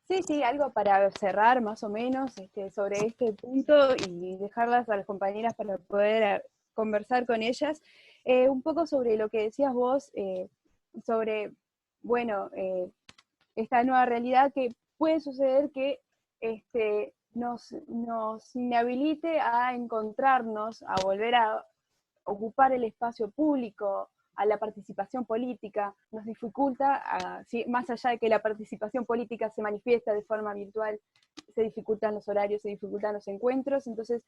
Sí, algo para cerrar más o menos sobre este punto y dejarlas a las compañeras para poder conversar con ellas. Un poco sobre lo que decías vos, sobre, bueno, esta nueva realidad que puede suceder que nos inhabilite a encontrarnos, a volver a ocupar el espacio público, a la participación política, nos dificulta, más allá de que la participación política se manifiesta de forma virtual, se dificultan los horarios, se dificultan los encuentros, entonces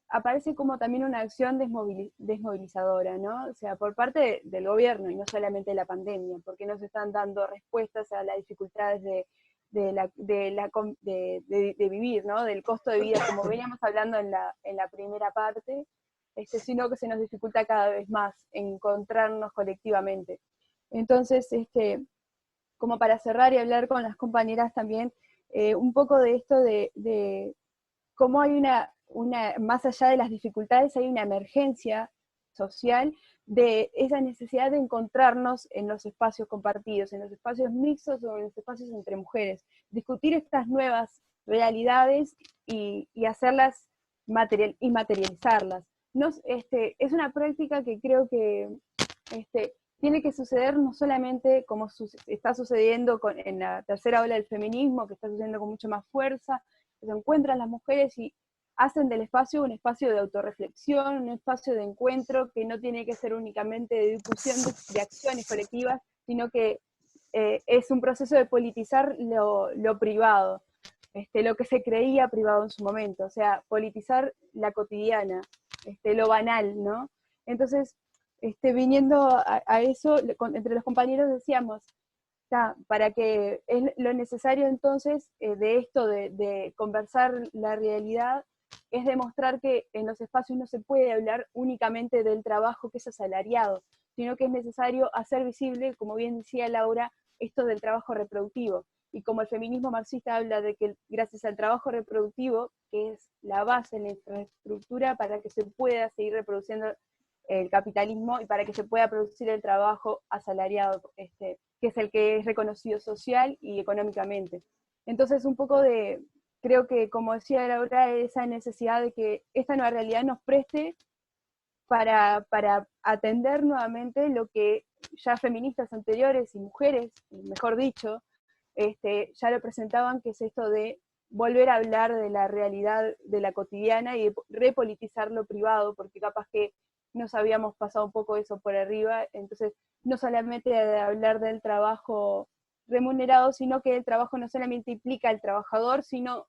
aparece como también una acción desmovilizadora, ¿no? O sea, por parte del gobierno y no solamente de la pandemia, porque no se están dando respuestas a las dificultades de vivir, ¿no? Del costo de vida, como veníamos hablando en la primera parte, sino que se nos dificulta cada vez más encontrarnos colectivamente. Entonces, como para cerrar y hablar con las compañeras también, un poco de esto de cómo hay más allá de las dificultades, hay una emergencia social de esa necesidad de encontrarnos en los espacios compartidos, en los espacios mixtos o en los espacios entre mujeres, discutir estas nuevas realidades y hacerlas y materializarlas. Es una práctica que creo que tiene que suceder no solamente como está sucediendo en la tercera ola del feminismo, que está sucediendo con mucha más fuerza, que se encuentran las mujeres y hacen del espacio un espacio de autorreflexión, un espacio de encuentro que no tiene que ser únicamente de discusión de acciones colectivas, sino que es un proceso de politizar lo privado, lo que se creía privado en su momento, o sea, politizar la cotidiana, lo banal, ¿no? Entonces, viniendo a eso, entre los compañeros decíamos, para que es lo necesario entonces de esto de conversar la realidad, es demostrar que en los espacios no se puede hablar únicamente del trabajo que es asalariado, sino que es necesario hacer visible, como bien decía Laura, esto del trabajo reproductivo. Y como el feminismo marxista habla de que gracias al trabajo reproductivo, que es la base, la infraestructura para que se pueda seguir reproduciendo el capitalismo y para que se pueda producir el trabajo asalariado, que es el que es reconocido social y económicamente. Entonces, un poco de, creo que, como decía Laura, esa necesidad de que esta nueva realidad nos preste para atender nuevamente lo que ya feministas anteriores y mujeres, mejor dicho, ya lo presentaban, que es esto de volver a hablar de la realidad de la cotidiana y de repolitizar lo privado, porque capaz que nos habíamos pasado un poco eso por arriba, entonces no solamente de hablar del trabajo remunerado, sino que el trabajo no solamente implica al trabajador, sino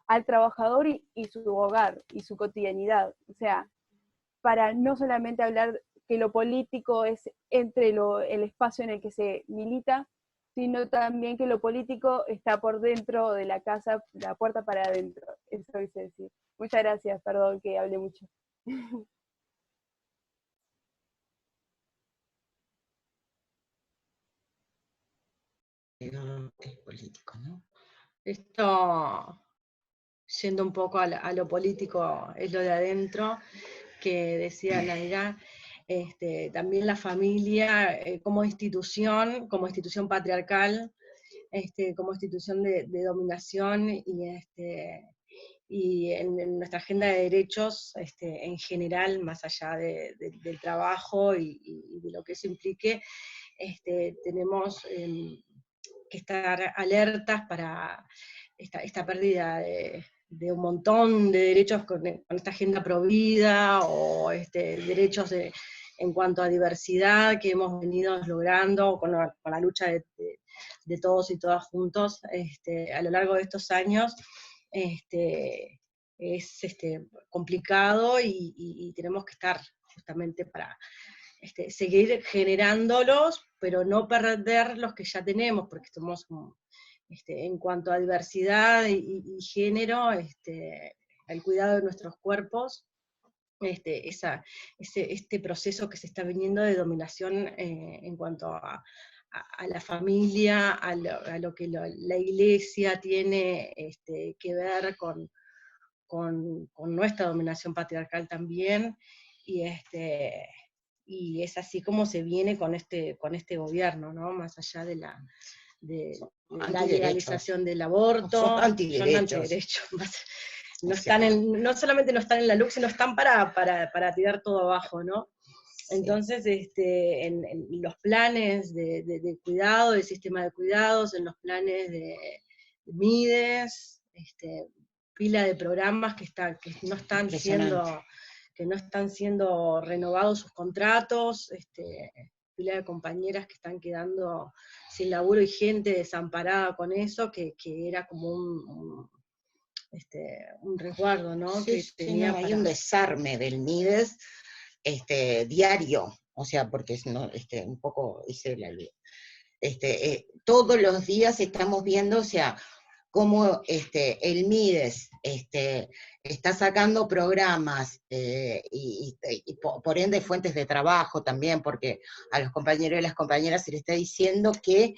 al trabajador y su hogar y su cotidianidad. O sea, para no solamente hablar que lo político es entre el espacio en el que se milita, sino también que lo político está por dentro de la casa, la puerta para adentro. Eso quise decir. Muchas gracias, perdón que hablé mucho. Es político, ¿no? Esto, yendo un poco a lo político, es lo de adentro, que decía Naira, también la familia como institución patriarcal, como institución de dominación y en nuestra agenda de derechos en general, más allá del trabajo y de lo que eso implique, tenemos que estar alertas para esta pérdida de un montón de derechos con esta agenda provida, o derechos en cuanto a diversidad que hemos venido logrando con la lucha de todos y todas juntos a lo largo de estos años. Es complicado y tenemos que estar justamente para seguir generándolos, pero no perder los que ya tenemos, porque estamos en cuanto a diversidad y género, el cuidado de nuestros cuerpos, este proceso que se está viniendo de dominación en cuanto a la familia, a lo que la iglesia tiene que ver con nuestra dominación patriarcal también, y es así como se viene con este gobierno, ¿no? Más allá de la legalización del aborto. Son antiderechos. No solamente no están en la luz, sino están para tirar todo abajo, ¿no? Sí. Entonces, en los planes de cuidado, del sistema de cuidados, en los planes de MIDES, pila de programas que no están siendo renovados sus contratos, pila de compañeras que están quedando sin laburo y gente desamparada con eso, que era como un resguardo, ¿no? Sí, que tenía hay un desarme del MIDES diario, o sea, porque no, un poco hice la todos los días estamos viendo, o sea, cómo el MIDES está sacando programas y por ende fuentes de trabajo también, porque a los compañeros y las compañeras se les está diciendo que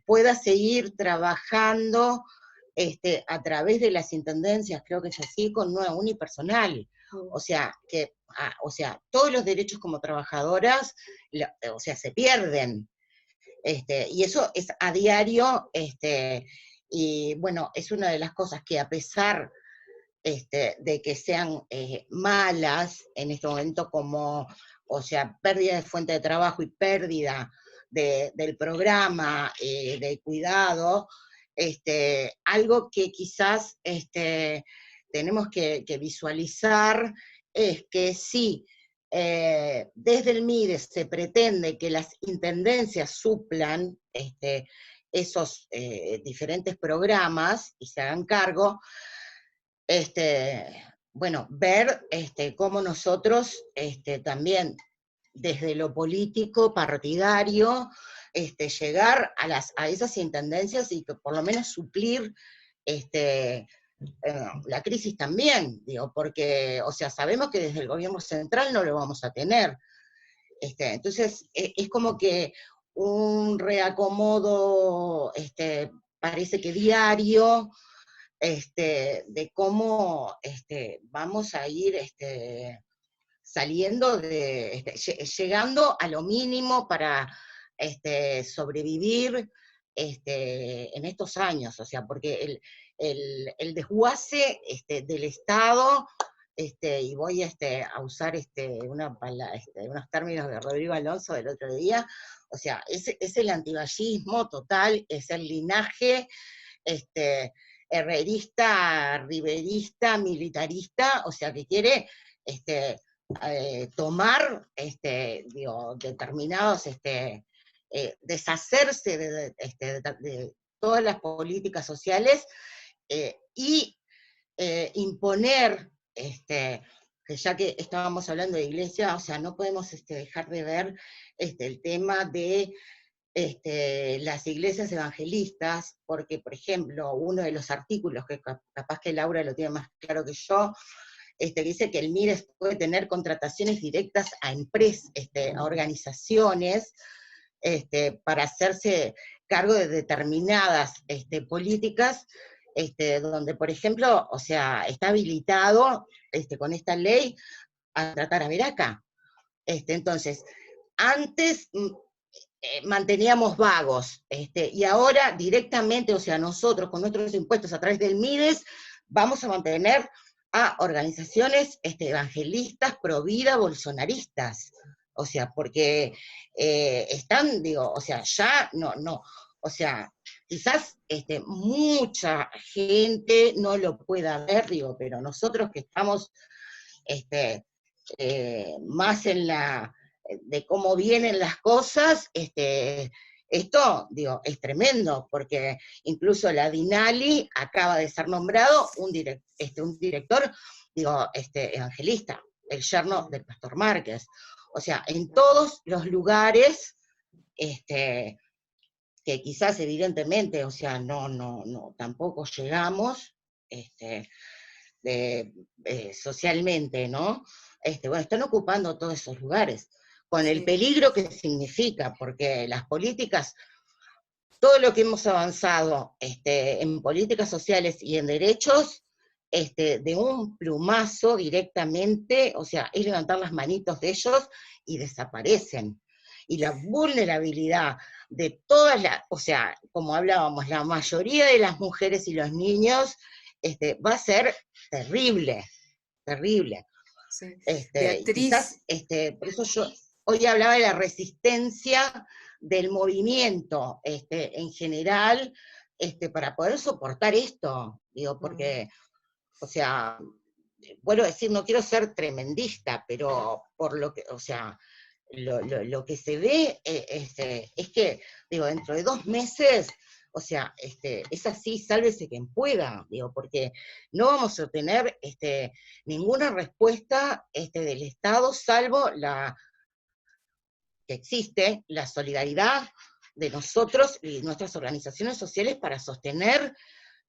pueda seguir trabajando a través de las intendencias, creo que es así, con nueva unipersonal. O sea, todos los derechos como trabajadoras, o sea, se pierden. Y eso es a diario, y bueno, es una de las cosas que a pesar de que sean malas en este momento, como, o sea, pérdida de fuente de trabajo y pérdida del programa de cuidado, algo que quizás tenemos que visualizar es que sí, desde el MIDES se pretende que las intendencias suplan esos diferentes programas y se hagan cargo, bueno, ver cómo nosotros también desde lo político, partidario, llegar a esas intendencias y que por lo menos suplir la crisis también, digo, porque, o sea, sabemos que desde el gobierno central no lo vamos a tener. Entonces, es como que un reacomodo, parece que diario, de cómo vamos a ir saliendo llegando a lo mínimo para sobrevivir en estos años, o sea, porque el desguace del Estado, y voy a usar unos términos de Rodrigo Alonso del otro día, o sea, es el antivallismo total, es el linaje herrerista, riverista, militarista, o sea, que quiere tomar determinados, deshacerse de todas las políticas sociales y imponer, que ya que estábamos hablando de iglesia, o sea, no podemos dejar de ver el tema de las iglesias evangelistas, porque, por ejemplo, uno de los artículos, que capaz que Laura lo tiene más claro que yo, que dice que el MIDES puede tener contrataciones directas a empresas, a organizaciones, para hacerse cargo de determinadas políticas, donde, por ejemplo, o sea, está habilitado con esta ley a tratar a Veraca. Entonces, antes manteníamos vagos, y ahora directamente, o sea, nosotros con nuestros impuestos a través del MIDES, vamos a mantener a organizaciones evangelistas pro vida bolsonaristas, o sea, porque están, digo, o sea, ya no, o sea, quizás mucha gente no lo pueda ver, digo, pero nosotros que estamos más en la de cómo vienen las cosas, esto, digo, es tremendo, porque incluso la DINALI acaba de ser nombrado un director, digo, evangelista, el yerno del Pastor Márquez. O sea, en todos los lugares, que quizás evidentemente, o sea, no, tampoco llegamos, socialmente, ¿no? Bueno, están ocupando todos esos lugares, con el peligro que significa, porque las políticas, todo lo que hemos avanzado en políticas sociales y en derechos, de un plumazo directamente, o sea, es levantar las manitos de ellos y desaparecen. Y la vulnerabilidad de todas las, o sea, como hablábamos, la mayoría de las mujeres y los niños, va a ser terrible, terrible. Sí. Quizás, por eso yo hoy hablaba de la resistencia del movimiento en general, para poder soportar esto, digo, porque, o sea, vuelvo a decir, no quiero ser tremendista, pero por lo que, o sea, lo que se ve es que, digo, dentro de 2 meses, o sea, es así, sálvese quien pueda, digo, porque no vamos a obtener ninguna respuesta del Estado, salvo la que existe, la solidaridad de nosotros y nuestras organizaciones sociales para sostener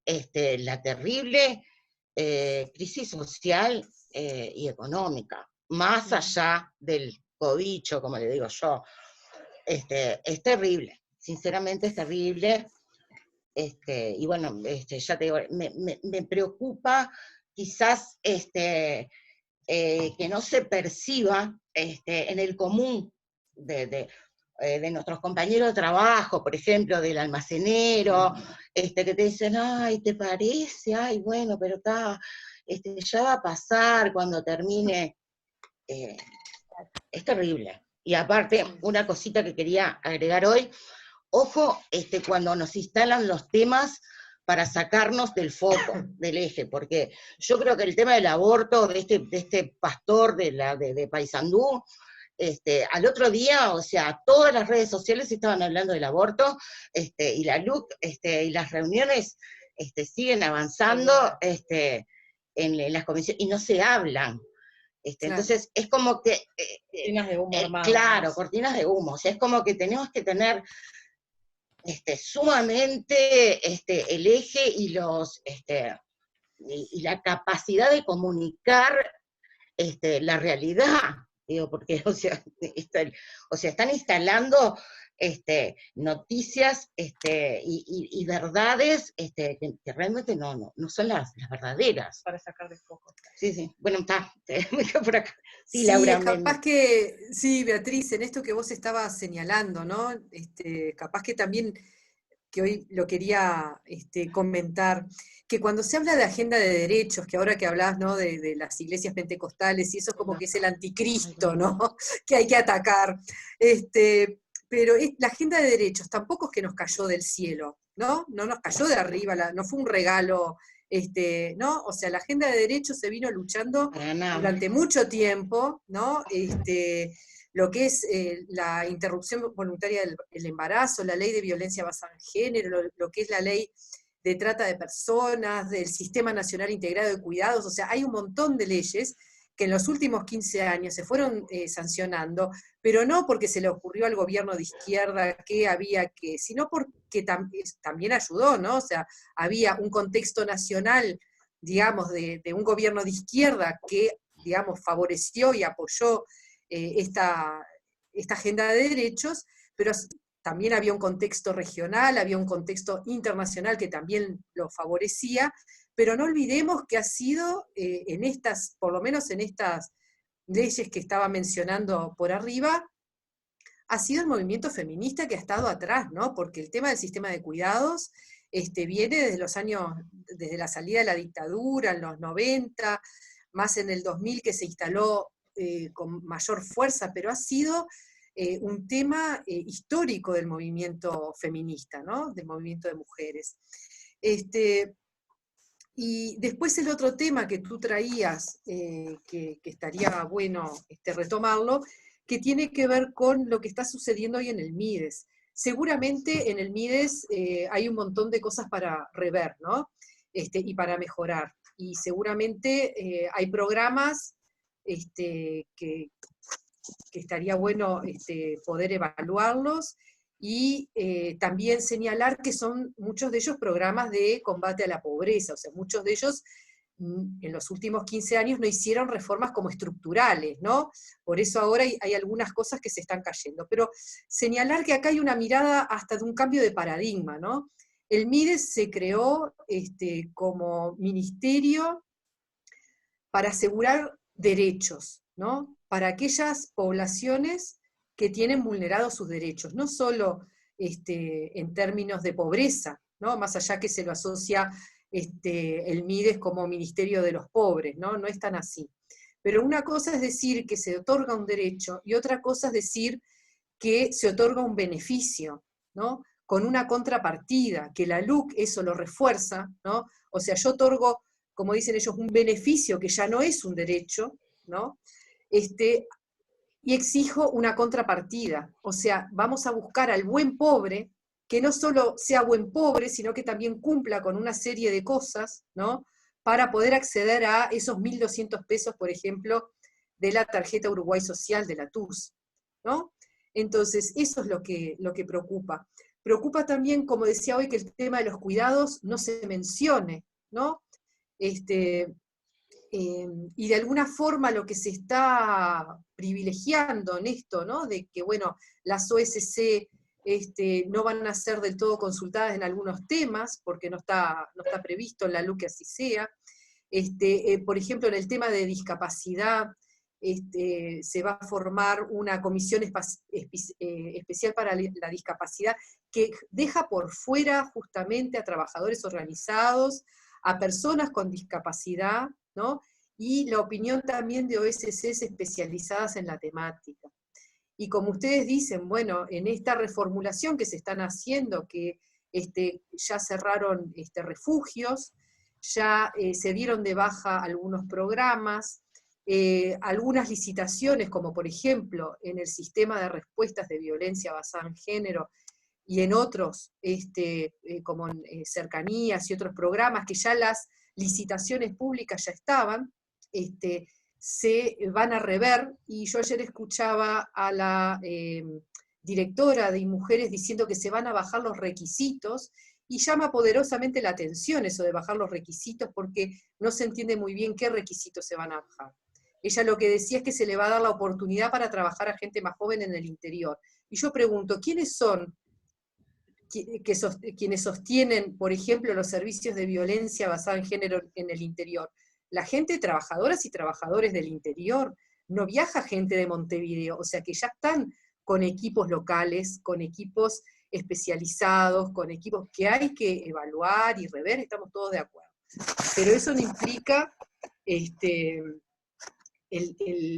la terrible crisis social y económica, más allá del cobicho, como le digo yo. Es terrible, sinceramente es terrible. Y bueno, ya te digo, me preocupa quizás que no se perciba en el común de nuestros compañeros de trabajo, por ejemplo, del almacenero, que te dicen, ay, ¿te parece? Ay, bueno, pero está, ya va a pasar cuando termine. Es terrible. Y aparte, una cosita que quería agregar hoy, ojo cuando nos instalan los temas para sacarnos del foco, del eje, porque yo creo que el tema del aborto, de este pastor de Paysandú, al otro día, o sea, todas las redes sociales estaban hablando del aborto, y la LUC, y las reuniones siguen avanzando en las comisiones, y no se hablan. Entonces, es como que... cortinas de humo armadas. Claro, cortinas de humo, o sea, es como que tenemos que tener sumamente el eje y y la capacidad de comunicar la realidad, Digo, porque, o sea, están instalando noticias y verdades que realmente no son las verdaderas. Para sacar de foco. Sí, sí. Bueno, está, me quedo por acá. Sí, Sí, Laura. capaz que, sí, Beatriz, en esto que vos estabas señalando, ¿no? Capaz que también, que hoy lo quería comentar, que cuando se habla de agenda de derechos, que ahora que hablás, ¿no? de las iglesias pentecostales, y eso como que es el anticristo, ¿no? Que hay que atacar. Pero la agenda de derechos tampoco es que nos cayó del cielo, ¿no? No nos cayó de arriba, no fue un regalo, ¿no? O sea, la agenda de derechos se vino luchando durante mucho tiempo, ¿no? Lo que es la interrupción voluntaria del embarazo, la ley de violencia basada en género, lo que es la ley de trata de personas, del Sistema Nacional Integrado de Cuidados, o sea, hay un montón de leyes que en los últimos 15 años se fueron sancionando, pero no porque se le ocurrió al gobierno de izquierda que había que, sino porque también ayudó, ¿no? O sea, había un contexto nacional, digamos, de un gobierno de izquierda que, digamos, favoreció y apoyó esta agenda de derechos, pero también había un contexto regional, había un contexto internacional que también lo favorecía, pero no olvidemos que ha sido por lo menos en estas leyes que estaba mencionando por arriba, ha sido el movimiento feminista que ha estado atrás, ¿no? Porque el tema del sistema de cuidados viene desde la salida de la dictadura, en los 90, más en el 2000 que se instaló con mayor fuerza, pero ha sido un tema histórico del movimiento feminista, ¿no? Del movimiento de mujeres. Y después el otro tema que tú traías, que estaría bueno retomarlo, que tiene que ver con lo que está sucediendo hoy en el MIDES. Seguramente en el MIDES hay un montón de cosas para rever, ¿no? Y para mejorar. Y seguramente hay programas que estaría bueno poder evaluarlos, y también señalar que son muchos de ellos programas de combate a la pobreza, o sea, muchos de ellos en los últimos 15 años no hicieron reformas como estructurales, ¿no? Por eso ahora hay algunas cosas que se están cayendo. Pero señalar que acá hay una mirada hasta de un cambio de paradigma, ¿no? El MIDES se creó como ministerio para asegurar derechos, ¿no? Para aquellas poblaciones que tienen vulnerados sus derechos, no solo en términos de pobreza, ¿no? Más allá que se lo asocia el MIDES como Ministerio de los Pobres, ¿no? No es tan así. Pero una cosa es decir que se otorga un derecho, y otra cosa es decir que se otorga un beneficio, ¿no? Con una contrapartida, que la LUC eso lo refuerza, ¿no? O sea, yo otorgo, como dicen ellos, un beneficio que ya no es un derecho, ¿no? Y exijo una contrapartida. O sea, vamos a buscar al buen pobre, que no solo sea buen pobre, sino que también cumpla con una serie de cosas, ¿no? Para poder acceder a esos 1.200 pesos, por ejemplo, de la tarjeta Uruguay Social de la TUS, ¿no? Entonces, eso es lo que preocupa. Preocupa también, como decía hoy, que el tema de los cuidados no se mencione, ¿no? Y de alguna forma lo que se está privilegiando en esto, ¿no? De que, bueno, las OSC no van a ser del todo consultadas en algunos temas, porque no está previsto en la LUC que así sea. Por ejemplo, en el tema de discapacidad, se va a formar una comisión especial para la discapacidad que deja por fuera justamente a trabajadores organizados, a personas con discapacidad, ¿no? Y la opinión también de OSCs especializadas en la temática. Y como ustedes dicen, bueno, en esta reformulación que se están haciendo, que ya cerraron refugios, ya se dieron de baja algunos programas, algunas licitaciones, como por ejemplo en el sistema de respuestas de violencia basada en género, y en otros, como en cercanías y otros programas, que ya las licitaciones públicas ya estaban, se van a rever, y yo ayer escuchaba a la directora de Mujeres diciendo que se van a bajar los requisitos, y llama poderosamente la atención eso de bajar los requisitos, porque no se entiende muy bien qué requisitos se van a bajar. ella lo que decía es que se le va a dar la oportunidad para trabajar a gente más joven en el interior. Y yo pregunto, ¿quiénes son quienes sostienen, por ejemplo, los servicios de violencia basada en género en el interior? La gente, trabajadoras y trabajadores del interior. No viaja gente de Montevideo, o sea que ya están con equipos locales, con equipos especializados, con equipos que hay que evaluar y rever, estamos todos de acuerdo. Pero eso no implica el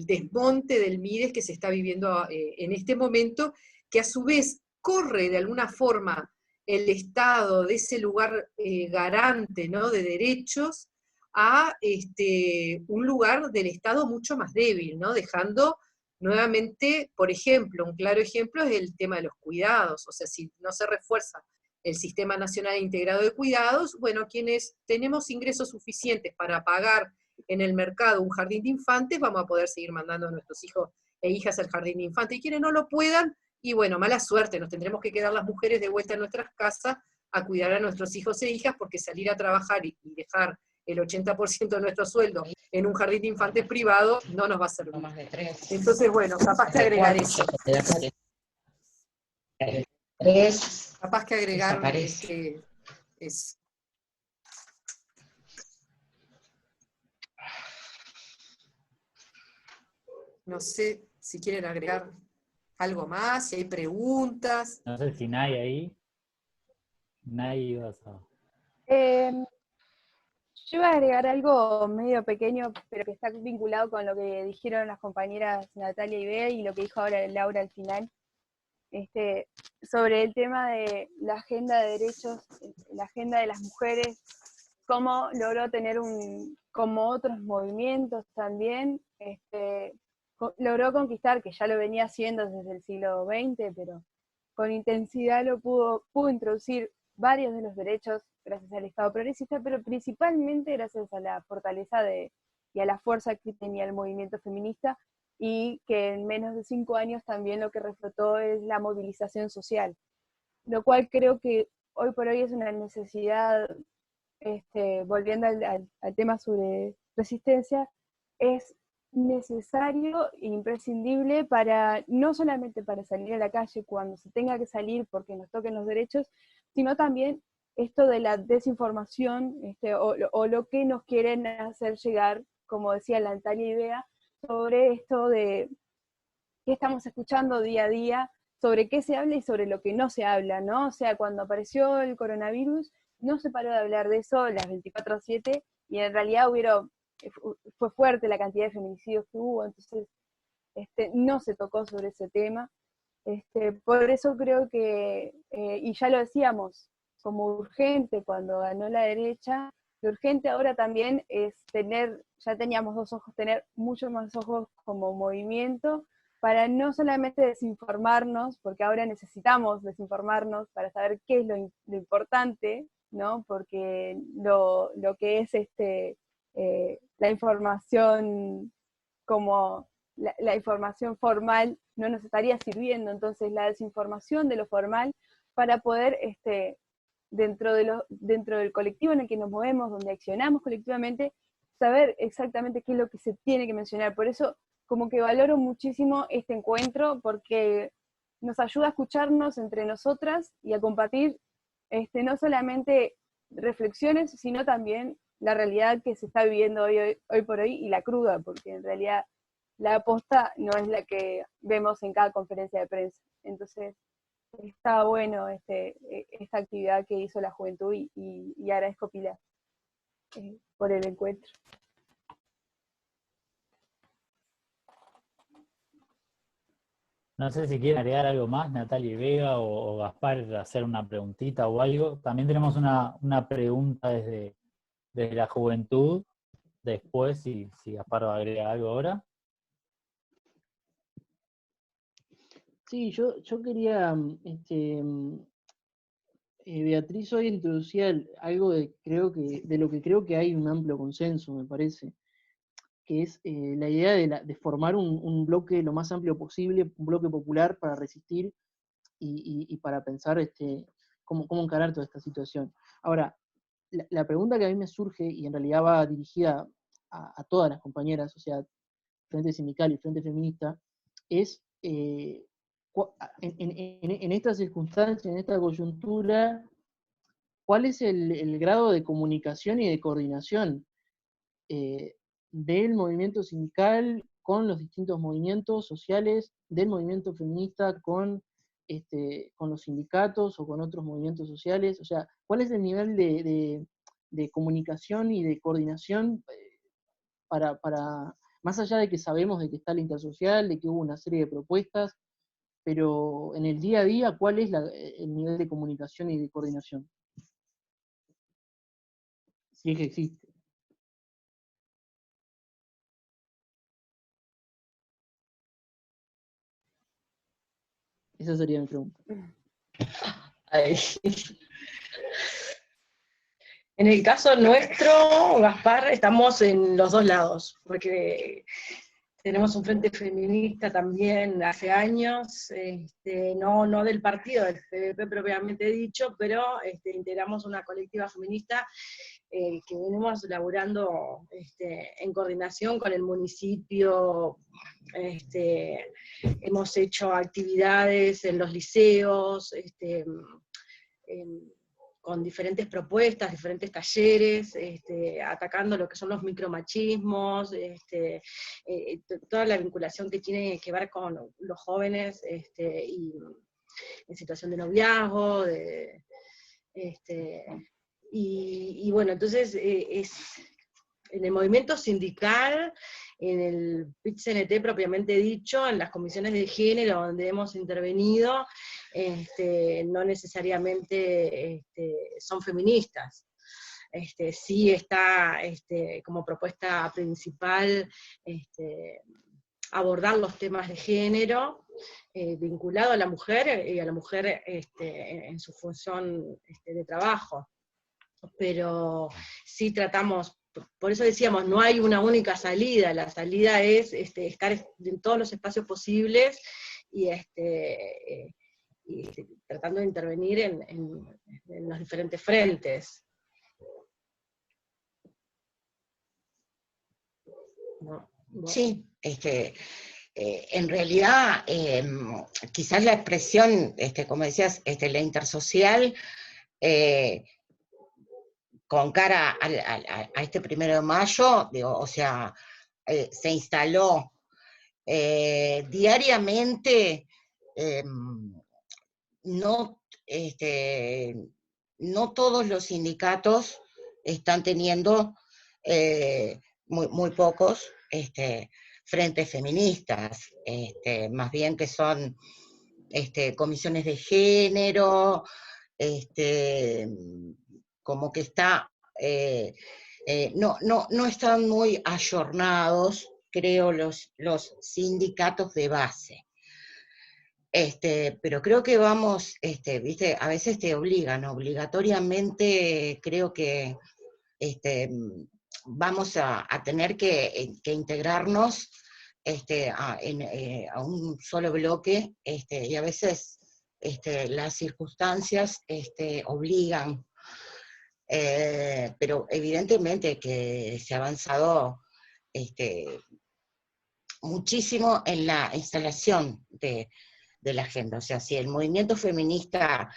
desmonte del MIDES que se está viviendo en este momento, que a su vez corre de alguna forma el Estado de ese lugar garante, ¿no?, de derechos a un lugar del Estado mucho más débil, ¿no?, dejando nuevamente, por ejemplo, un claro ejemplo es el tema de los cuidados, o sea, si no se refuerza el Sistema Nacional Integrado de Cuidados, bueno, quienes tenemos ingresos suficientes para pagar en el mercado un jardín de infantes, vamos a poder seguir mandando a nuestros hijos e hijas al jardín de infantes, y quienes no lo puedan, y bueno, mala suerte, nos tendremos que quedar las mujeres de vuelta en nuestras casas a cuidar a nuestros hijos e hijas, porque salir a trabajar y dejar el 80% de nuestro sueldo en un jardín de infantes privado no nos va a servir. Más de 3. Entonces, bueno, capaz que agregar eso. Capaz que agregar eso. No sé si quieren agregar algo más, si hay preguntas. No sé si nadie ahí. Nadie vas a... Yo iba a agregar algo medio pequeño, pero que está vinculado con lo que dijeron las compañeras Natalia y Bea y lo que dijo ahora Laura al final, sobre el tema de la agenda de derechos, la agenda de las mujeres, cómo logró tener como otros movimientos también, logró conquistar, que ya lo venía haciendo desde el siglo XX, pero con intensidad lo pudo introducir varios de los derechos gracias al Estado progresista, pero principalmente gracias a la fortaleza y a la fuerza que tenía el movimiento feminista, y que en menos de 5 años también lo que reflotó es la movilización social, lo cual creo que hoy por hoy es una necesidad, volviendo al tema sobre resistencia, es necesario e imprescindible no solamente para salir a la calle cuando se tenga que salir porque nos toquen los derechos, sino también esto de la desinformación, o lo que nos quieren hacer llegar, como decía Natalia y Bea, sobre esto de qué estamos escuchando día a día, sobre qué se habla y sobre lo que no se habla, ¿no? O sea, cuando apareció el coronavirus, no se paró de hablar de eso las 24/7, y en realidad fue fuerte la cantidad de feminicidios que hubo, entonces no se tocó sobre ese tema. Por eso creo que, y ya lo decíamos, como urgente cuando ganó la derecha, lo urgente ahora también es ya teníamos 2 ojos, tener muchos más ojos como movimiento, para no solamente desinformarnos, porque ahora necesitamos desinformarnos para saber qué es lo importante, ¿no? Porque lo que es la información como la información formal no nos estaría sirviendo, entonces la desinformación de lo formal para poder, dentro del colectivo en el que nos movemos, donde accionamos colectivamente, saber exactamente qué es lo que se tiene que mencionar. Por eso, como que valoro muchísimo este encuentro, porque nos ayuda a escucharnos entre nosotras y a compartir no solamente reflexiones, sino también la realidad que se está viviendo hoy por hoy, y la cruda, porque en realidad la posta no es la que vemos en cada conferencia de prensa. Entonces, está bueno esta actividad que hizo la juventud, y agradezco, Pilar, por el encuentro. No sé si quieren agregar algo más, Natalia y Vega o Gaspar, hacer una preguntita o algo. También tenemos una pregunta desde la juventud, después, si Gaspar va a agregar algo ahora. Sí, yo quería, Beatriz hoy introducía algo de lo que creo que hay un amplio consenso, me parece, que es la idea de formar un bloque lo más amplio posible, un bloque popular para resistir y para pensar cómo encarar toda esta situación. Ahora, la pregunta que a mí me surge, y en realidad va dirigida a todas las compañeras, o sea, Frente Sindical y Frente Feminista, es en esta circunstancia, en esta coyuntura, ¿cuál es el grado de comunicación y de coordinación del movimiento sindical con los distintos movimientos sociales, del movimiento feminista con los sindicatos o con otros movimientos sociales? O sea, ¿cuál es el nivel de comunicación y de coordinación para, más allá de que sabemos de que está la intersocial, de que hubo una serie de propuestas, pero en el día a día, ¿cuál es el nivel de comunicación y de coordinación? Si es que existe. Esa sería mi pregunta. Ay. En el caso nuestro, Gaspar, estamos en los dos lados, porque tenemos un frente feminista también hace años, no del partido, del CVP propiamente dicho, pero integramos una colectiva feminista que venimos laburando en coordinación con el municipio. Hemos hecho actividades en los liceos, con diferentes propuestas, diferentes talleres, atacando lo que son los micromachismos, toda la vinculación que tiene que ver con los jóvenes y en situación de noviazgo, y bueno, entonces en el movimiento sindical, en el PIT-CNT propiamente dicho, en las comisiones de género donde hemos intervenido, no necesariamente son feministas. Sí está como propuesta principal abordar los temas de género, vinculado a la mujer y a la mujer en su función de trabajo. Pero sí tratamos, por eso decíamos, no hay una única salida, la salida es estar en todos los espacios posibles y, y tratando de intervenir en los diferentes frentes. Sí, en realidad, quizás la expresión, como decías, la intersocial, con cara a este 1 de mayo, digo, o sea, se instaló diariamente, no todos los sindicatos están teniendo, muy pocos, frentes feministas, más bien que son comisiones de género, como que está, no están muy ayornados, creo, los sindicatos de base. Pero creo que vamos, viste, a veces te obligan, obligatoriamente creo que vamos a tener que integrarnos a un solo bloque, y a veces las circunstancias obligan, pero evidentemente que se ha avanzado muchísimo en la instalación de la agenda. O sea, si el movimiento feminista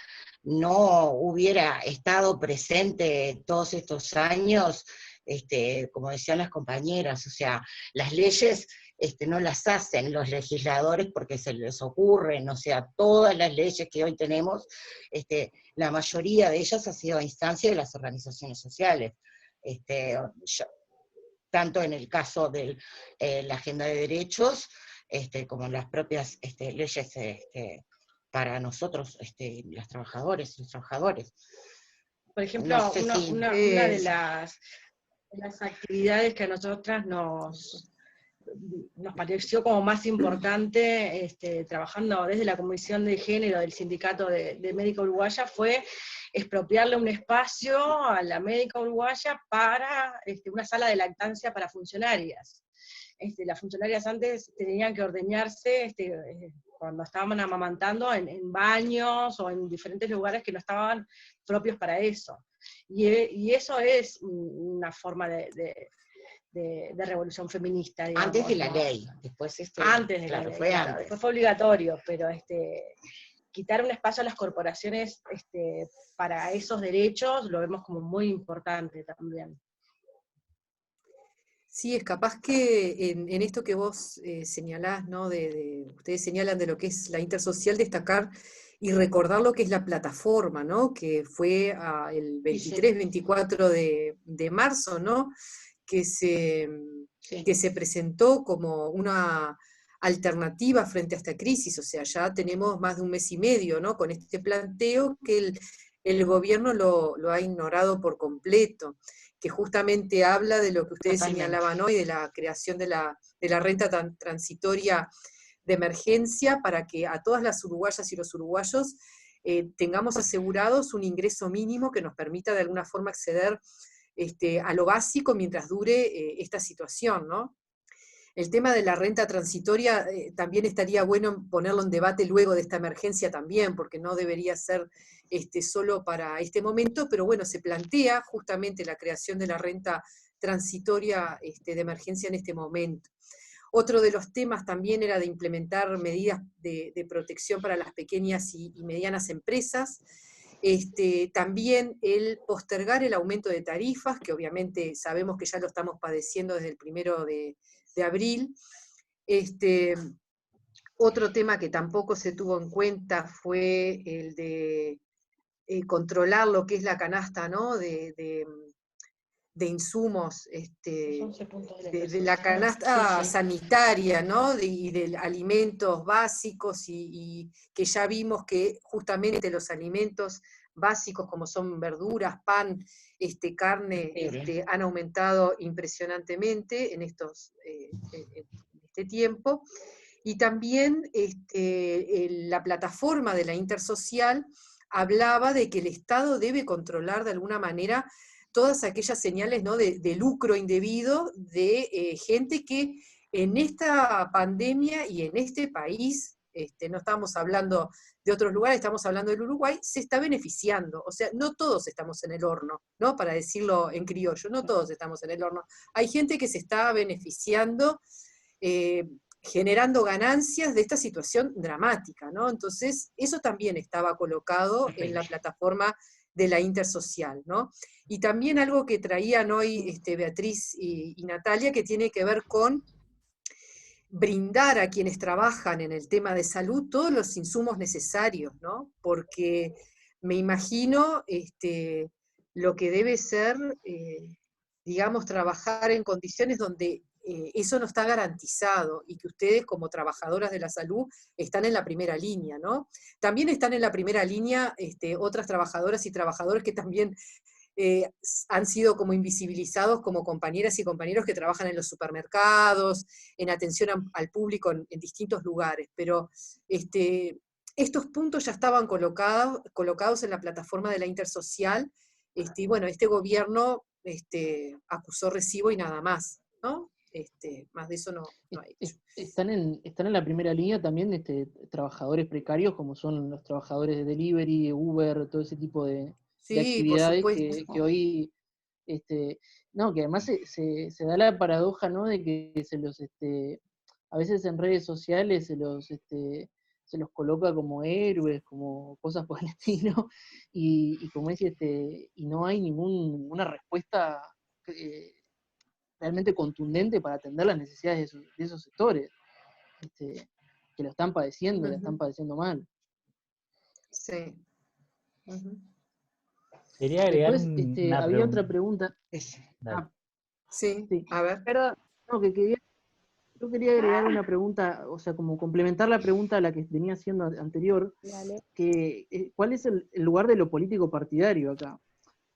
no hubiera estado presente todos estos años, como decían las compañeras, o sea, las leyes no las hacen los legisladores porque se les ocurren, o sea, todas las leyes que hoy tenemos, la mayoría de ellas ha sido a instancia de las organizaciones sociales. Tanto en el caso de la agenda de derechos, como en las propias leyes para nosotros, los trabajadores y los trabajadores. Por ejemplo, no sé una de las actividades que a nosotras nos pareció como más importante, trabajando desde la Comisión de Género del Sindicato de Médica Uruguaya, fue expropiarle un espacio a la Médica Uruguaya para una sala de lactancia para funcionarias. Las funcionarias antes tenían que ordeñarse cuando estaban amamantando en baños o en diferentes lugares que no estaban propios para eso. Y eso es una forma de de revolución feminista, digamos, Antes de la ¿no? ley, después Antes de claro, la ley, fue claro, antes. después fue obligatorio, pero quitar un espacio a las corporaciones para esos derechos lo vemos como muy importante también. Sí, es capaz que en esto que vos señalás, ¿no? Ustedes señalan de lo que es la intersocial, destacar y recordar lo que es la plataforma, ¿no? Que fue el 23-24 de marzo, ¿no? Que se presentó como una alternativa frente a esta crisis, o sea, ya tenemos más de un mes y medio, ¿no? Con este planteo que el gobierno lo ha ignorado por completo, que justamente habla de lo que ustedes señalaban hoy, de la creación de la renta transitoria de emergencia para que a todas las uruguayas y los uruguayos tengamos asegurados un ingreso mínimo que nos permita de alguna forma acceder a lo básico mientras dure esta situación, ¿no? El tema de la renta transitoria también estaría bueno ponerlo en debate luego de esta emergencia también, porque no debería ser solo para este momento, pero bueno, se plantea justamente la creación de la renta transitoria de emergencia en este momento. Otro de los temas también era de implementar medidas de protección para las pequeñas y medianas empresas. También el postergar el aumento de tarifas, que obviamente sabemos que ya lo estamos padeciendo desde el 1 de abril. Otro tema que tampoco se tuvo en cuenta fue el de controlar lo que es la canasta, ¿no? de insumos, de la canasta sanitaria, ¿no? Y de alimentos básicos, y que ya vimos que justamente los alimentos básicos como son verduras, pan, carne, han aumentado impresionantemente en este tiempo. Y también la plataforma de la intersocial hablaba de que el Estado debe controlar de alguna manera todas aquellas señales, ¿no? de lucro indebido de gente que en esta pandemia y en este país, no estamos hablando de otros lugares, estamos hablando del Uruguay, se está beneficiando. O sea, no todos estamos en el horno, ¿no? Para decirlo en criollo, no todos estamos en el horno. Hay gente que se está beneficiando, generando ganancias de esta situación dramática, ¿no? Entonces, eso también estaba colocado en la plataforma de la intersocial, ¿no? Y también algo que traían hoy Beatriz y Natalia, que tiene que ver con brindar a quienes trabajan en el tema de salud todos los insumos necesarios, ¿no? Porque me imagino lo que debe ser, digamos, trabajar en condiciones donde eso no está garantizado, y que ustedes como trabajadoras de la salud están en la primera línea, ¿no? También están en la primera línea otras trabajadoras y trabajadores que también han sido como invisibilizados como compañeras y compañeros que trabajan en los supermercados, en atención al público en distintos lugares, pero estos puntos ya estaban colocados en la plataforma de la intersocial, y bueno, este gobierno acusó recibo y nada más, ¿no? Más de eso no ha hecho. Están en la primera línea también trabajadores precarios, como son los trabajadores de delivery, Uber, todo ese tipo de actividades que hoy, no, que además se da la paradoja, ¿no? De que a veces en redes sociales se los coloca como héroes, como cosas por el estilo, y como es, y no hay ninguna respuesta realmente contundente para atender las necesidades de esos sectores, que lo están padeciendo, la están padeciendo mal. Sí. Quería agregar Después, había otra pregunta. Sí, a ver. Perdón. No, yo quería agregar una pregunta, o sea, como complementar la pregunta a la que venía haciendo anterior, que ¿cuál es el lugar de lo político partidario acá?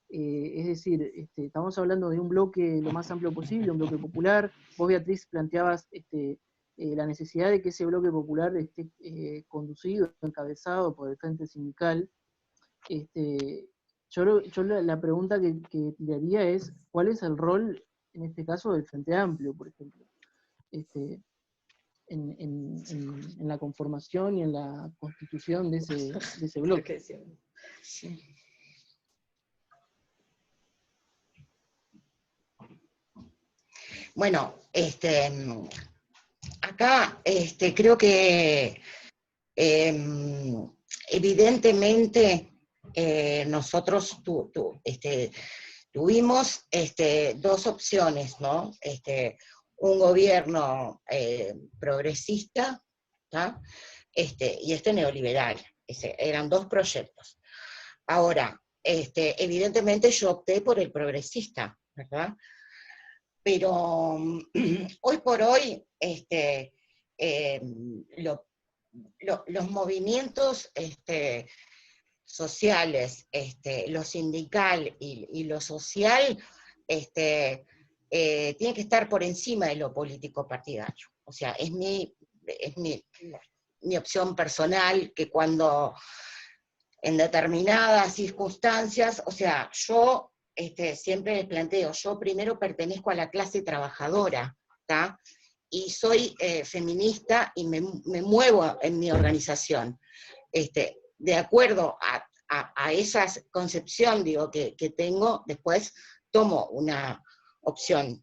Es decir, estamos hablando de un bloque lo más amplio posible, un bloque popular. Vos, Beatriz, planteabas la necesidad de que ese bloque popular esté conducido, encabezado por el Frente Sindical. Yo la pregunta que tiraría es, ¿cuál es el rol, en este caso, del Frente Amplio, por ejemplo? En la conformación y en la constitución de ese bloque. Sí. Bueno, acá creo que evidentemente nosotros tuvimos dos opciones, ¿no? Un gobierno progresista, ¿tá? Y neoliberal. Eran dos proyectos. Ahora, evidentemente yo opté por el progresista, ¿verdad? Pero hoy por hoy los movimientos sociales, lo sindical y lo social, tiene que estar por encima de lo político partidario. O sea, es mi opción personal, que cuando en determinadas circunstancias, o sea, yo siempre les planteo, yo primero pertenezco a la clase trabajadora, ¿tá? Y soy feminista y me muevo en mi organización. De acuerdo a esa concepción, digo, que tengo, después tomo una opción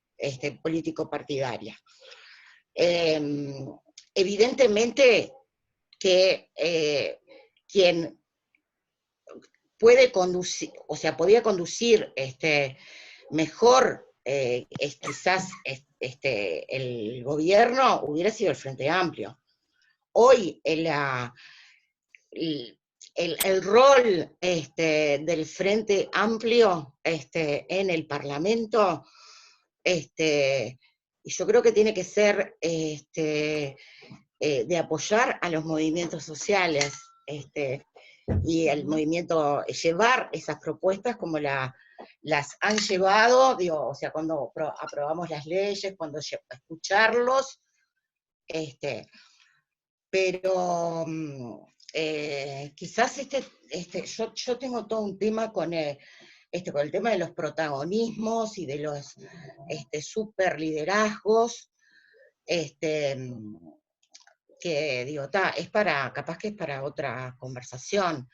político-partidaria. Evidentemente que quien puede conducir, o sea, podía conducir mejor quizás el gobierno hubiera sido el Frente Amplio. Hoy el rol del Frente Amplio en el Parlamento, y yo creo que tiene que ser de apoyar a los movimientos sociales, y el movimiento, llevar esas propuestas como las han llevado, digo, o sea, cuando aprobamos las leyes, cuando escucharlos, pero quizás yo tengo todo un tema con el tema de los protagonismos y de los super liderazgos, que digo, capaz que es para otra conversación,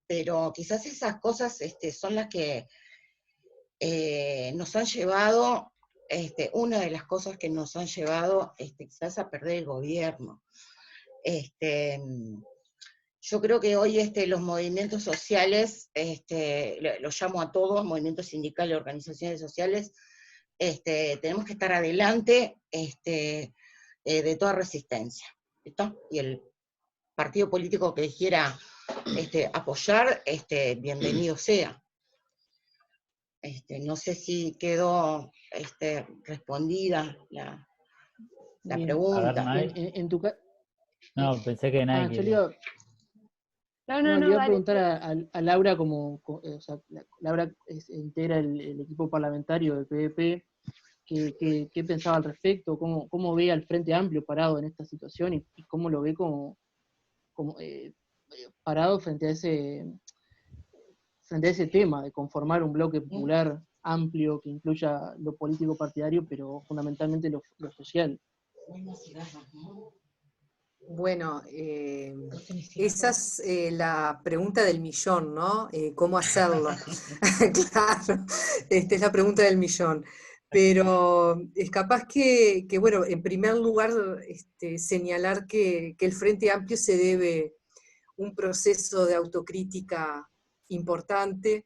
pero quizás esas cosas son las que nos han llevado, una de las cosas que nos han llevado quizás a perder el gobierno. Yo creo que hoy los movimientos sociales, los llamo a todos, movimientos sindicales, organizaciones sociales, tenemos que estar adelante de toda resistencia, ¿listo? Y el partido político que quiera apoyar, bienvenido sea. No sé si quedó respondida la pregunta. A ver, en tu caso... No, pensé que nadie yo le quería. le iba a dale. preguntar a Laura, o sea, Laura integra el equipo parlamentario del PDP, ¿qué pensaba al respecto? ¿Cómo ve al Frente Amplio parado en esta situación y cómo lo ve como parado frente a ese tema de conformar un bloque popular amplio que incluya lo político partidario, pero fundamentalmente lo social? Bueno, esa es la pregunta del millón, ¿no? ¿Cómo hacerlo? Claro, esta es la pregunta del millón. Pero es capaz que bueno, en primer lugar, señalar que el Frente Amplio se debe un proceso de autocrítica importante,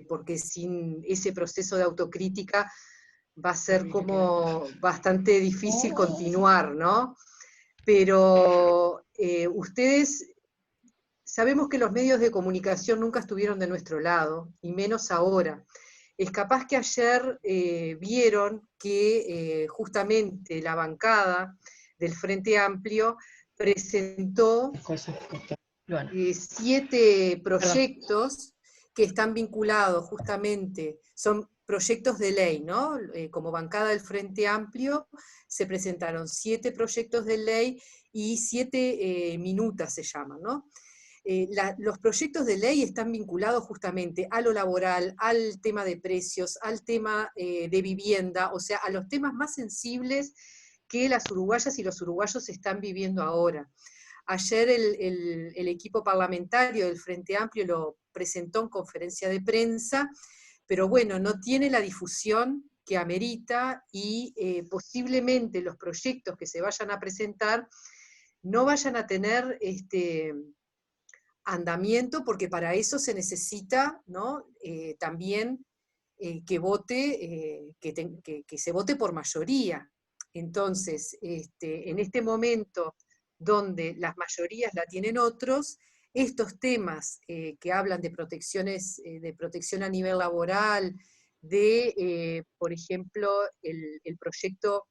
porque sin ese proceso de autocrítica va a ser como bastante difícil continuar, ¿no? Pero ustedes, sabemos que los medios de comunicación nunca estuvieron de nuestro lado, y menos ahora. Es capaz que ayer vieron que justamente la bancada del Frente Amplio presentó 7 proyectos que están vinculados justamente, son proyectos de ley, ¿no? Como bancada del Frente Amplio se presentaron 7 proyectos de ley y 7 minutas se llaman, ¿no? Los proyectos de ley están vinculados justamente a lo laboral, al tema de precios, al tema de vivienda, o sea, a los temas más sensibles que las uruguayas y los uruguayos están viviendo ahora. Ayer el equipo parlamentario del Frente Amplio lo presentó en conferencia de prensa, pero bueno, no tiene la difusión que amerita y posiblemente los proyectos que se vayan a presentar no vayan a tener andamiento, porque para eso se necesita, ¿no? También que se vote por mayoría. Entonces, en este momento donde las mayorías la tienen otros, estos temas que hablan de protecciones, de protección a nivel laboral, por ejemplo, el proyecto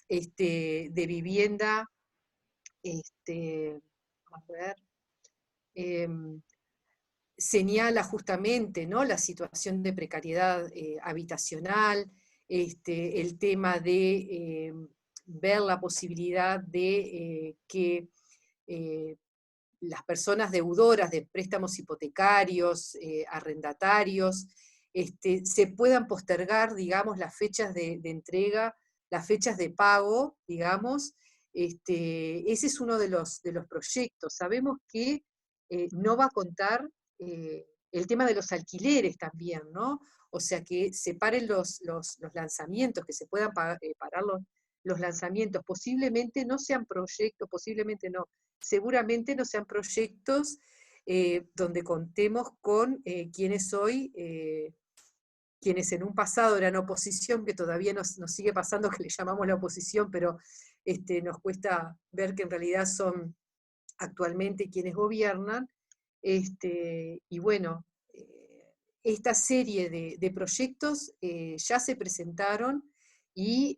de vivienda, a ver, señala justamente, ¿no?, la situación de precariedad habitacional, el tema de ver la posibilidad de que las personas deudoras de préstamos hipotecarios, arrendatarios, se puedan postergar, digamos, las fechas de entrega, las fechas de pago, digamos. Ese es uno de los proyectos. Sabemos que no va a contar el tema de los alquileres también, ¿no? O sea, que se paren los lanzamientos, que se puedan parar los lanzamientos. Posiblemente no sean proyectos, posiblemente no, seguramente no sean proyectos donde contemos con quienes hoy, quienes en un pasado eran oposición, que todavía nos sigue pasando que le llamamos la oposición, pero nos cuesta ver que en realidad son actualmente quienes gobiernan. Y bueno, esta serie de proyectos ya se presentaron y,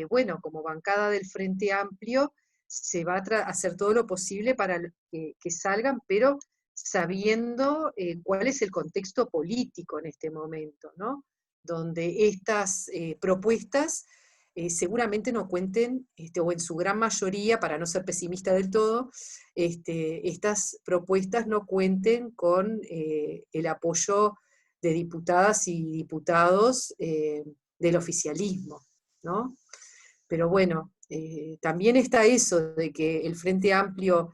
bueno, como bancada del Frente Amplio, se va a hacer todo lo posible para que salgan, pero sabiendo cuál es el contexto político en este momento, ¿no? Donde estas propuestas seguramente no cuenten, o en su gran mayoría, para no ser pesimista del todo, estas propuestas no cuenten con el apoyo de diputadas y diputados del oficialismo, ¿no? Pero bueno, también está eso de que el Frente Amplio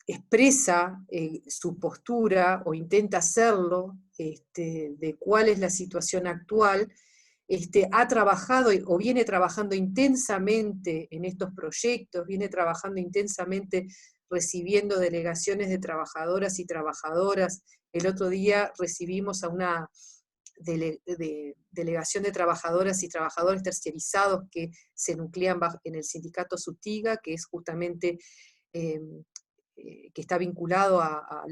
expresa su postura, o intenta hacerlo, de cuál es la situación actual, ha trabajado o viene trabajando intensamente en estos proyectos, viene trabajando intensamente recibiendo delegaciones de trabajadoras y trabajadoras. El otro día recibimos a una delegación de trabajadoras y trabajadores terciarizados que se nuclean en el sindicato SUTIGA, que es justamente que está vinculado a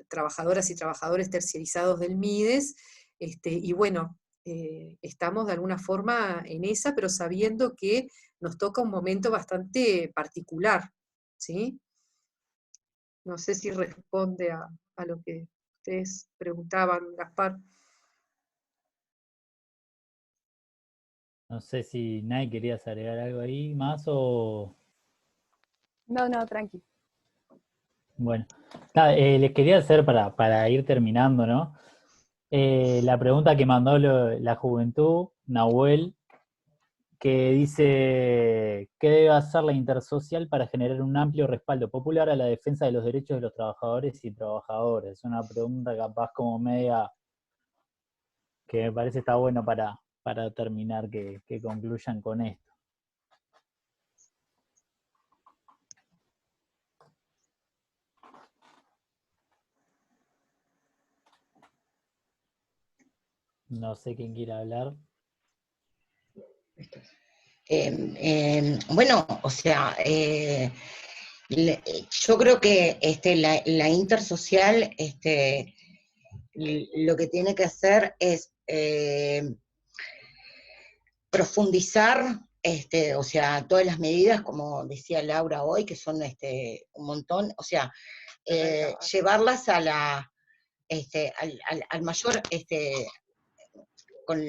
trabajadoras y trabajadores terciarizados del MIDES, y bueno, estamos de alguna forma en esa, pero sabiendo que nos toca un momento bastante particular, ¿sí? No sé si responde a lo que ustedes preguntaban, Gaspar. No sé si Nay querías agregar algo ahí más o... No, tranqui. Bueno, les quería hacer para ir terminando, ¿no? La pregunta que mandó la juventud, Nahuel, que dice, ¿qué debe hacer la Intersocial para generar un amplio respaldo popular a la defensa de los derechos de los trabajadores y trabajadoras? Es una pregunta capaz como media, que me parece está bueno para terminar, que concluyan con esto. No sé quién quiere hablar. Bueno, o sea, yo creo que la Intersocial lo que tiene que hacer es profundizar, o sea, todas las medidas, como decía Laura hoy, que son un montón, o sea, llevarlas a al mayor, con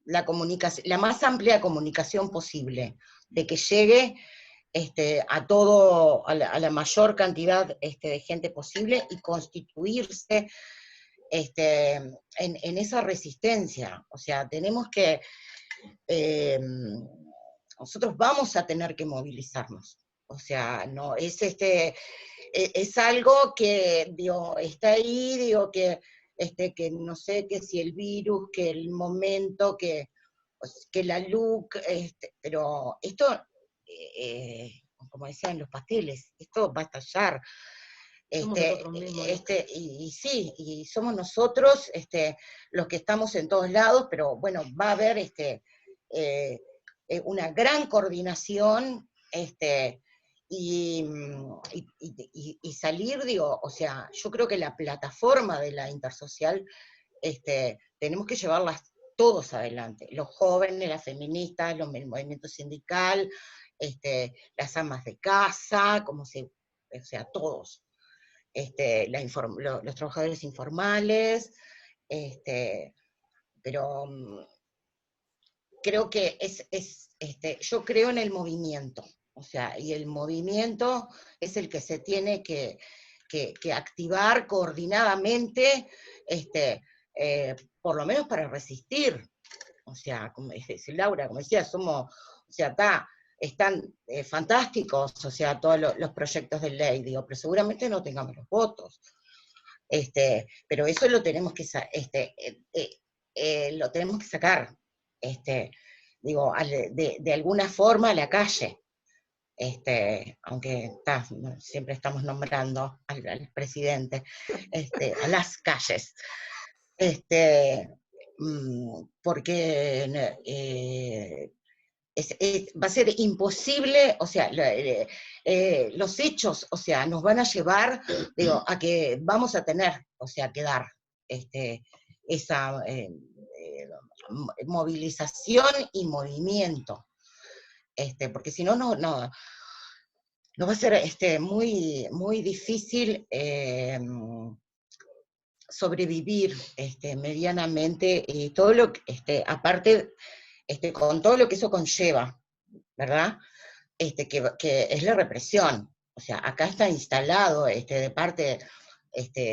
la comunicación, la más amplia comunicación posible, de que llegue a la mayor cantidad de gente posible y constituirse en esa resistencia. O sea, tenemos que, nosotros vamos a tener que movilizarnos. O sea, no es es algo que, digo, está ahí, digo, que que no sé, que si el virus, que el momento, que la look, pero esto, como decían los pasteles, esto va a estallar. Somos nosotros mismos, ¿no? Y sí, y somos nosotros los que estamos en todos lados, pero bueno, va a haber una gran coordinación, y salir, digo, o sea, yo creo que la plataforma de la intersocial, tenemos que llevarlas todos adelante, los jóvenes, las feministas, el movimiento sindical, las amas de casa, o sea, todos. Los trabajadores informales, pero creo que yo creo en el movimiento, o sea, y el movimiento es el que se tiene que activar coordinadamente, por lo menos para resistir. O sea, como dice Laura, como decía, o sea, están fantásticos, o sea, todos los proyectos de ley, digo, pero seguramente no tengamos los votos. Pero eso lo tenemos que sacar, digo, de alguna forma a la calle. Aunque siempre estamos nombrando al presidente, a las calles. Porque va a ser imposible, o sea, los hechos, o sea, nos van a llevar, digo, a que vamos a tener, o sea, que dar esa movilización y movimiento, porque si no, no va a ser muy, muy difícil sobrevivir medianamente, y todo lo que, aparte, con todo lo que eso conlleva, ¿verdad? Que es la represión. O sea, acá está instalado de parte,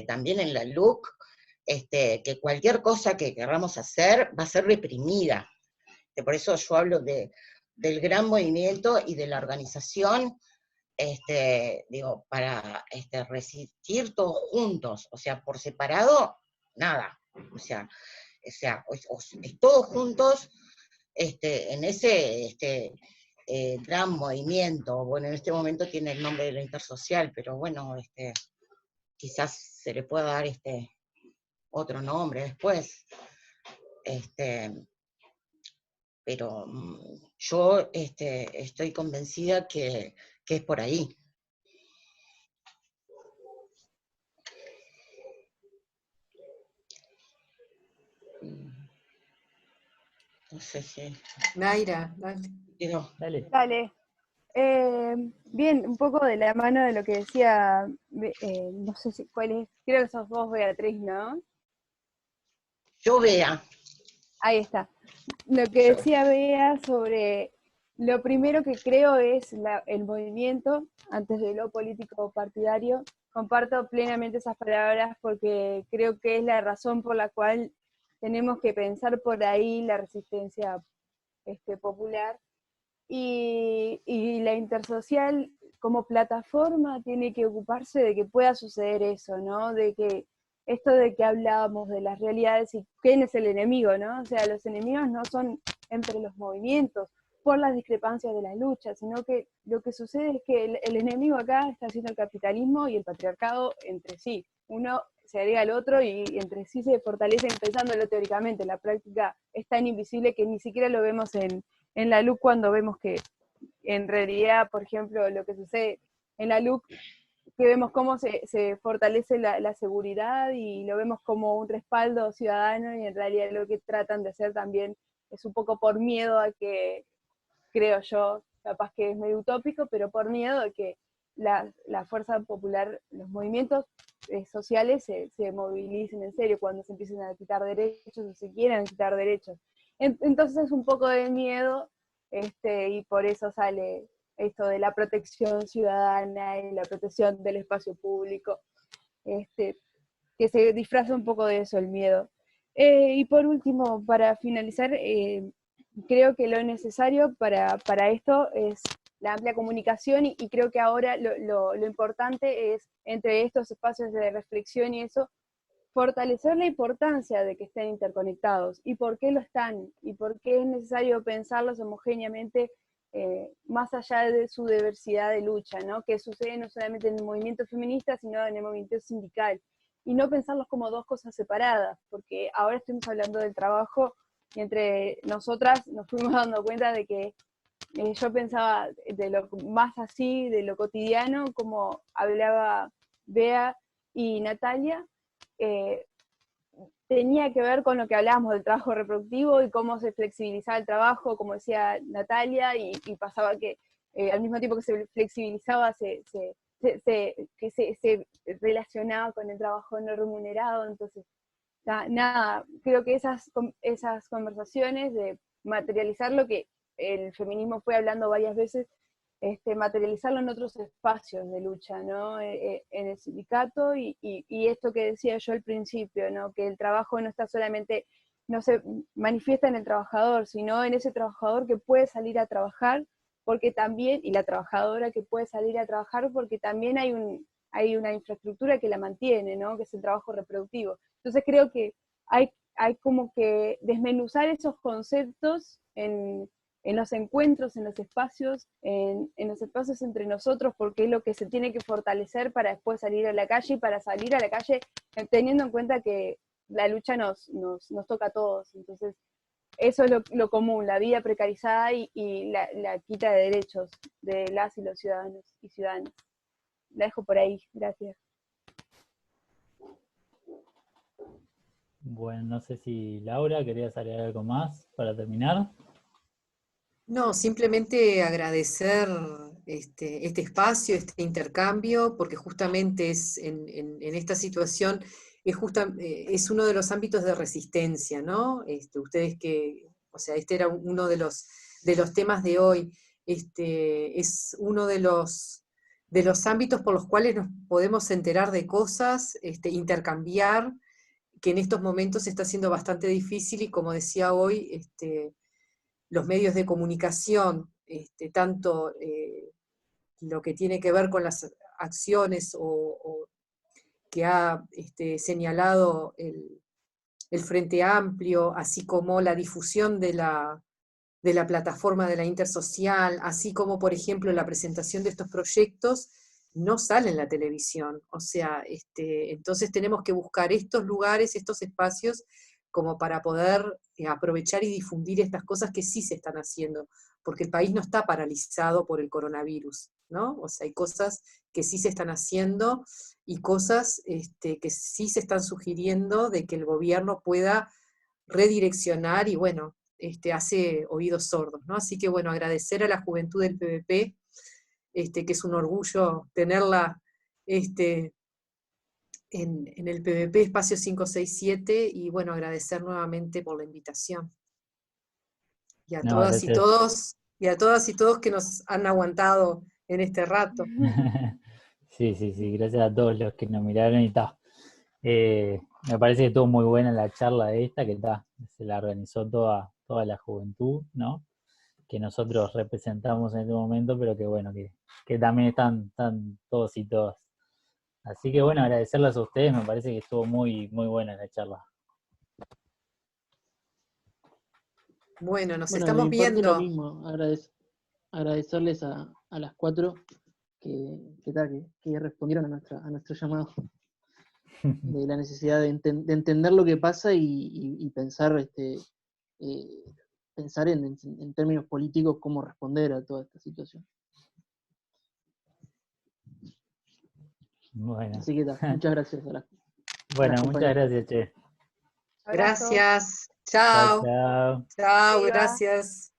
también en la LUC, que cualquier cosa que queramos hacer va a ser reprimida. Por eso yo hablo del gran movimiento y de la organización, digo, para resistir todos juntos. O sea, por separado, nada. O sea todos juntos, en ese gran movimiento. Bueno, en este momento tiene el nombre de la intersocial, pero bueno, quizás se le pueda dar otro nombre después. Pero yo estoy convencida que es por ahí. No sé si... Naira, dale. Dale. Bien, un poco de la mano de lo que decía, no sé cuál es, creo que sos vos, Beatriz, ¿no? Yo, Bea. Ahí está. Lo que decía Bea sobre lo primero que creo es el movimiento, antes de lo político partidario. Comparto plenamente esas palabras porque creo que es la razón por la cual tenemos que pensar por ahí la resistencia popular. Y la intersocial como plataforma tiene que ocuparse de que pueda suceder eso, ¿no? De que esto de que hablábamos de las realidades y quién es el enemigo, ¿no? O sea, los enemigos no son entre los movimientos por las discrepancias de las luchas, sino que lo que sucede es que el enemigo acá está siendo el capitalismo y el patriarcado entre sí. Uno se agrega al otro y entre sí se fortalecen pensándolo teóricamente. En la práctica es tan invisible que ni siquiera lo vemos en la LUC cuando vemos que en realidad, por ejemplo, lo que sucede en la LUC, que vemos cómo se fortalece la seguridad y lo vemos como un respaldo ciudadano, y en realidad lo que tratan de hacer también es un poco por miedo a que, creo yo, capaz que es medio utópico, pero por miedo a que la fuerza popular, los movimientos sociales se movilicen en serio cuando se empiecen a quitar derechos o se quieran quitar derechos. Entonces es un poco de miedo, y por eso sale esto de la protección ciudadana y la protección del espacio público, que se disfraza un poco de eso, el miedo. Y por último, para finalizar, creo que lo necesario para esto es la amplia comunicación, y creo que ahora lo importante es, entre estos espacios de reflexión y eso, fortalecer la importancia de que estén interconectados, y por qué lo están, y por qué es necesario pensarlos homogéneamente, más allá de su diversidad de lucha, ¿no? Que sucede no solamente en el movimiento feminista, sino en el movimiento sindical, y no pensarlos como dos cosas separadas, porque ahora estamos hablando del trabajo, y entre nosotras nos fuimos dando cuenta de que yo pensaba de lo más así, de lo cotidiano, como hablaba Bea y Natalia, tenía que ver con lo que hablábamos del trabajo reproductivo y cómo se flexibilizaba el trabajo, como decía Natalia, y pasaba que al mismo tiempo que se flexibilizaba, se relacionaba con el trabajo no remunerado. Entonces, nada, creo que esas conversaciones de materializar lo que el feminismo fue hablando varias veces, materializarlo en otros espacios de lucha, ¿no? En el sindicato, y esto que decía yo al principio, ¿no? Que el trabajo no está solamente, no se manifiesta en el trabajador, sino en ese trabajador que puede salir a trabajar, porque también, y la trabajadora que puede salir a trabajar, porque también hay una infraestructura que la mantiene, ¿no? Que es el trabajo reproductivo. Entonces creo que hay como que desmenuzar esos conceptos en los encuentros, en los espacios entre nosotros, porque es lo que se tiene que fortalecer para después salir a la calle, y para salir a la calle teniendo en cuenta que la lucha nos toca a todos. Entonces, eso es lo común, la vida precarizada y la quita de derechos de las y los ciudadanos y ciudadanas. La dejo por ahí, gracias. Bueno, no sé si Laura, ¿querías agregar algo más para terminar? No, simplemente agradecer este espacio, este intercambio, porque justamente es en esta situación es uno de los ámbitos de resistencia, ¿no? Ustedes o sea, este era uno de los temas de hoy, es uno de los ámbitos por los cuales nos podemos enterar de cosas, intercambiar, que en estos momentos está siendo bastante difícil, y como decía hoy, los medios de comunicación, tanto lo que tiene que ver con las acciones o que ha señalado el Frente Amplio, así como la difusión de la plataforma de la Intersocial, así como, por ejemplo, la presentación de estos proyectos, no sale en la televisión. O sea, entonces tenemos que buscar estos lugares, estos espacios, como para poder aprovechar y difundir estas cosas que sí se están haciendo, porque el país no está paralizado por el coronavirus, ¿no? O sea, hay cosas que sí se están haciendo, y cosas que sí se están sugiriendo de que el gobierno pueda redireccionar, y bueno, hace oídos sordos, ¿no? Así que bueno, agradecer a la juventud del PVP, que es un orgullo tenerla en el PVP Espacio 567, y bueno, agradecer nuevamente por la invitación. Y a todas y todos, que nos han aguantado en este rato. Sí, gracias a todos los que nos miraron y está. Me parece que estuvo muy buena la charla de esta, que se la organizó toda la juventud, ¿no? Que nosotros representamos en este momento, pero que bueno, que también están todos y todas. Así que bueno, agradecerles a ustedes, me parece que estuvo muy, muy buena la charla. Bueno, nos estamos viendo. Lo mismo, agradecerles a las 4 que respondieron a nuestro llamado, de la necesidad de entender lo que pasa y pensar, pensar en términos políticos cómo responder a toda esta situación. Bueno. Así que muchas gracias a las Bueno, muchas gracias, che. Gracias. Chao. Chao. Chao, gracias.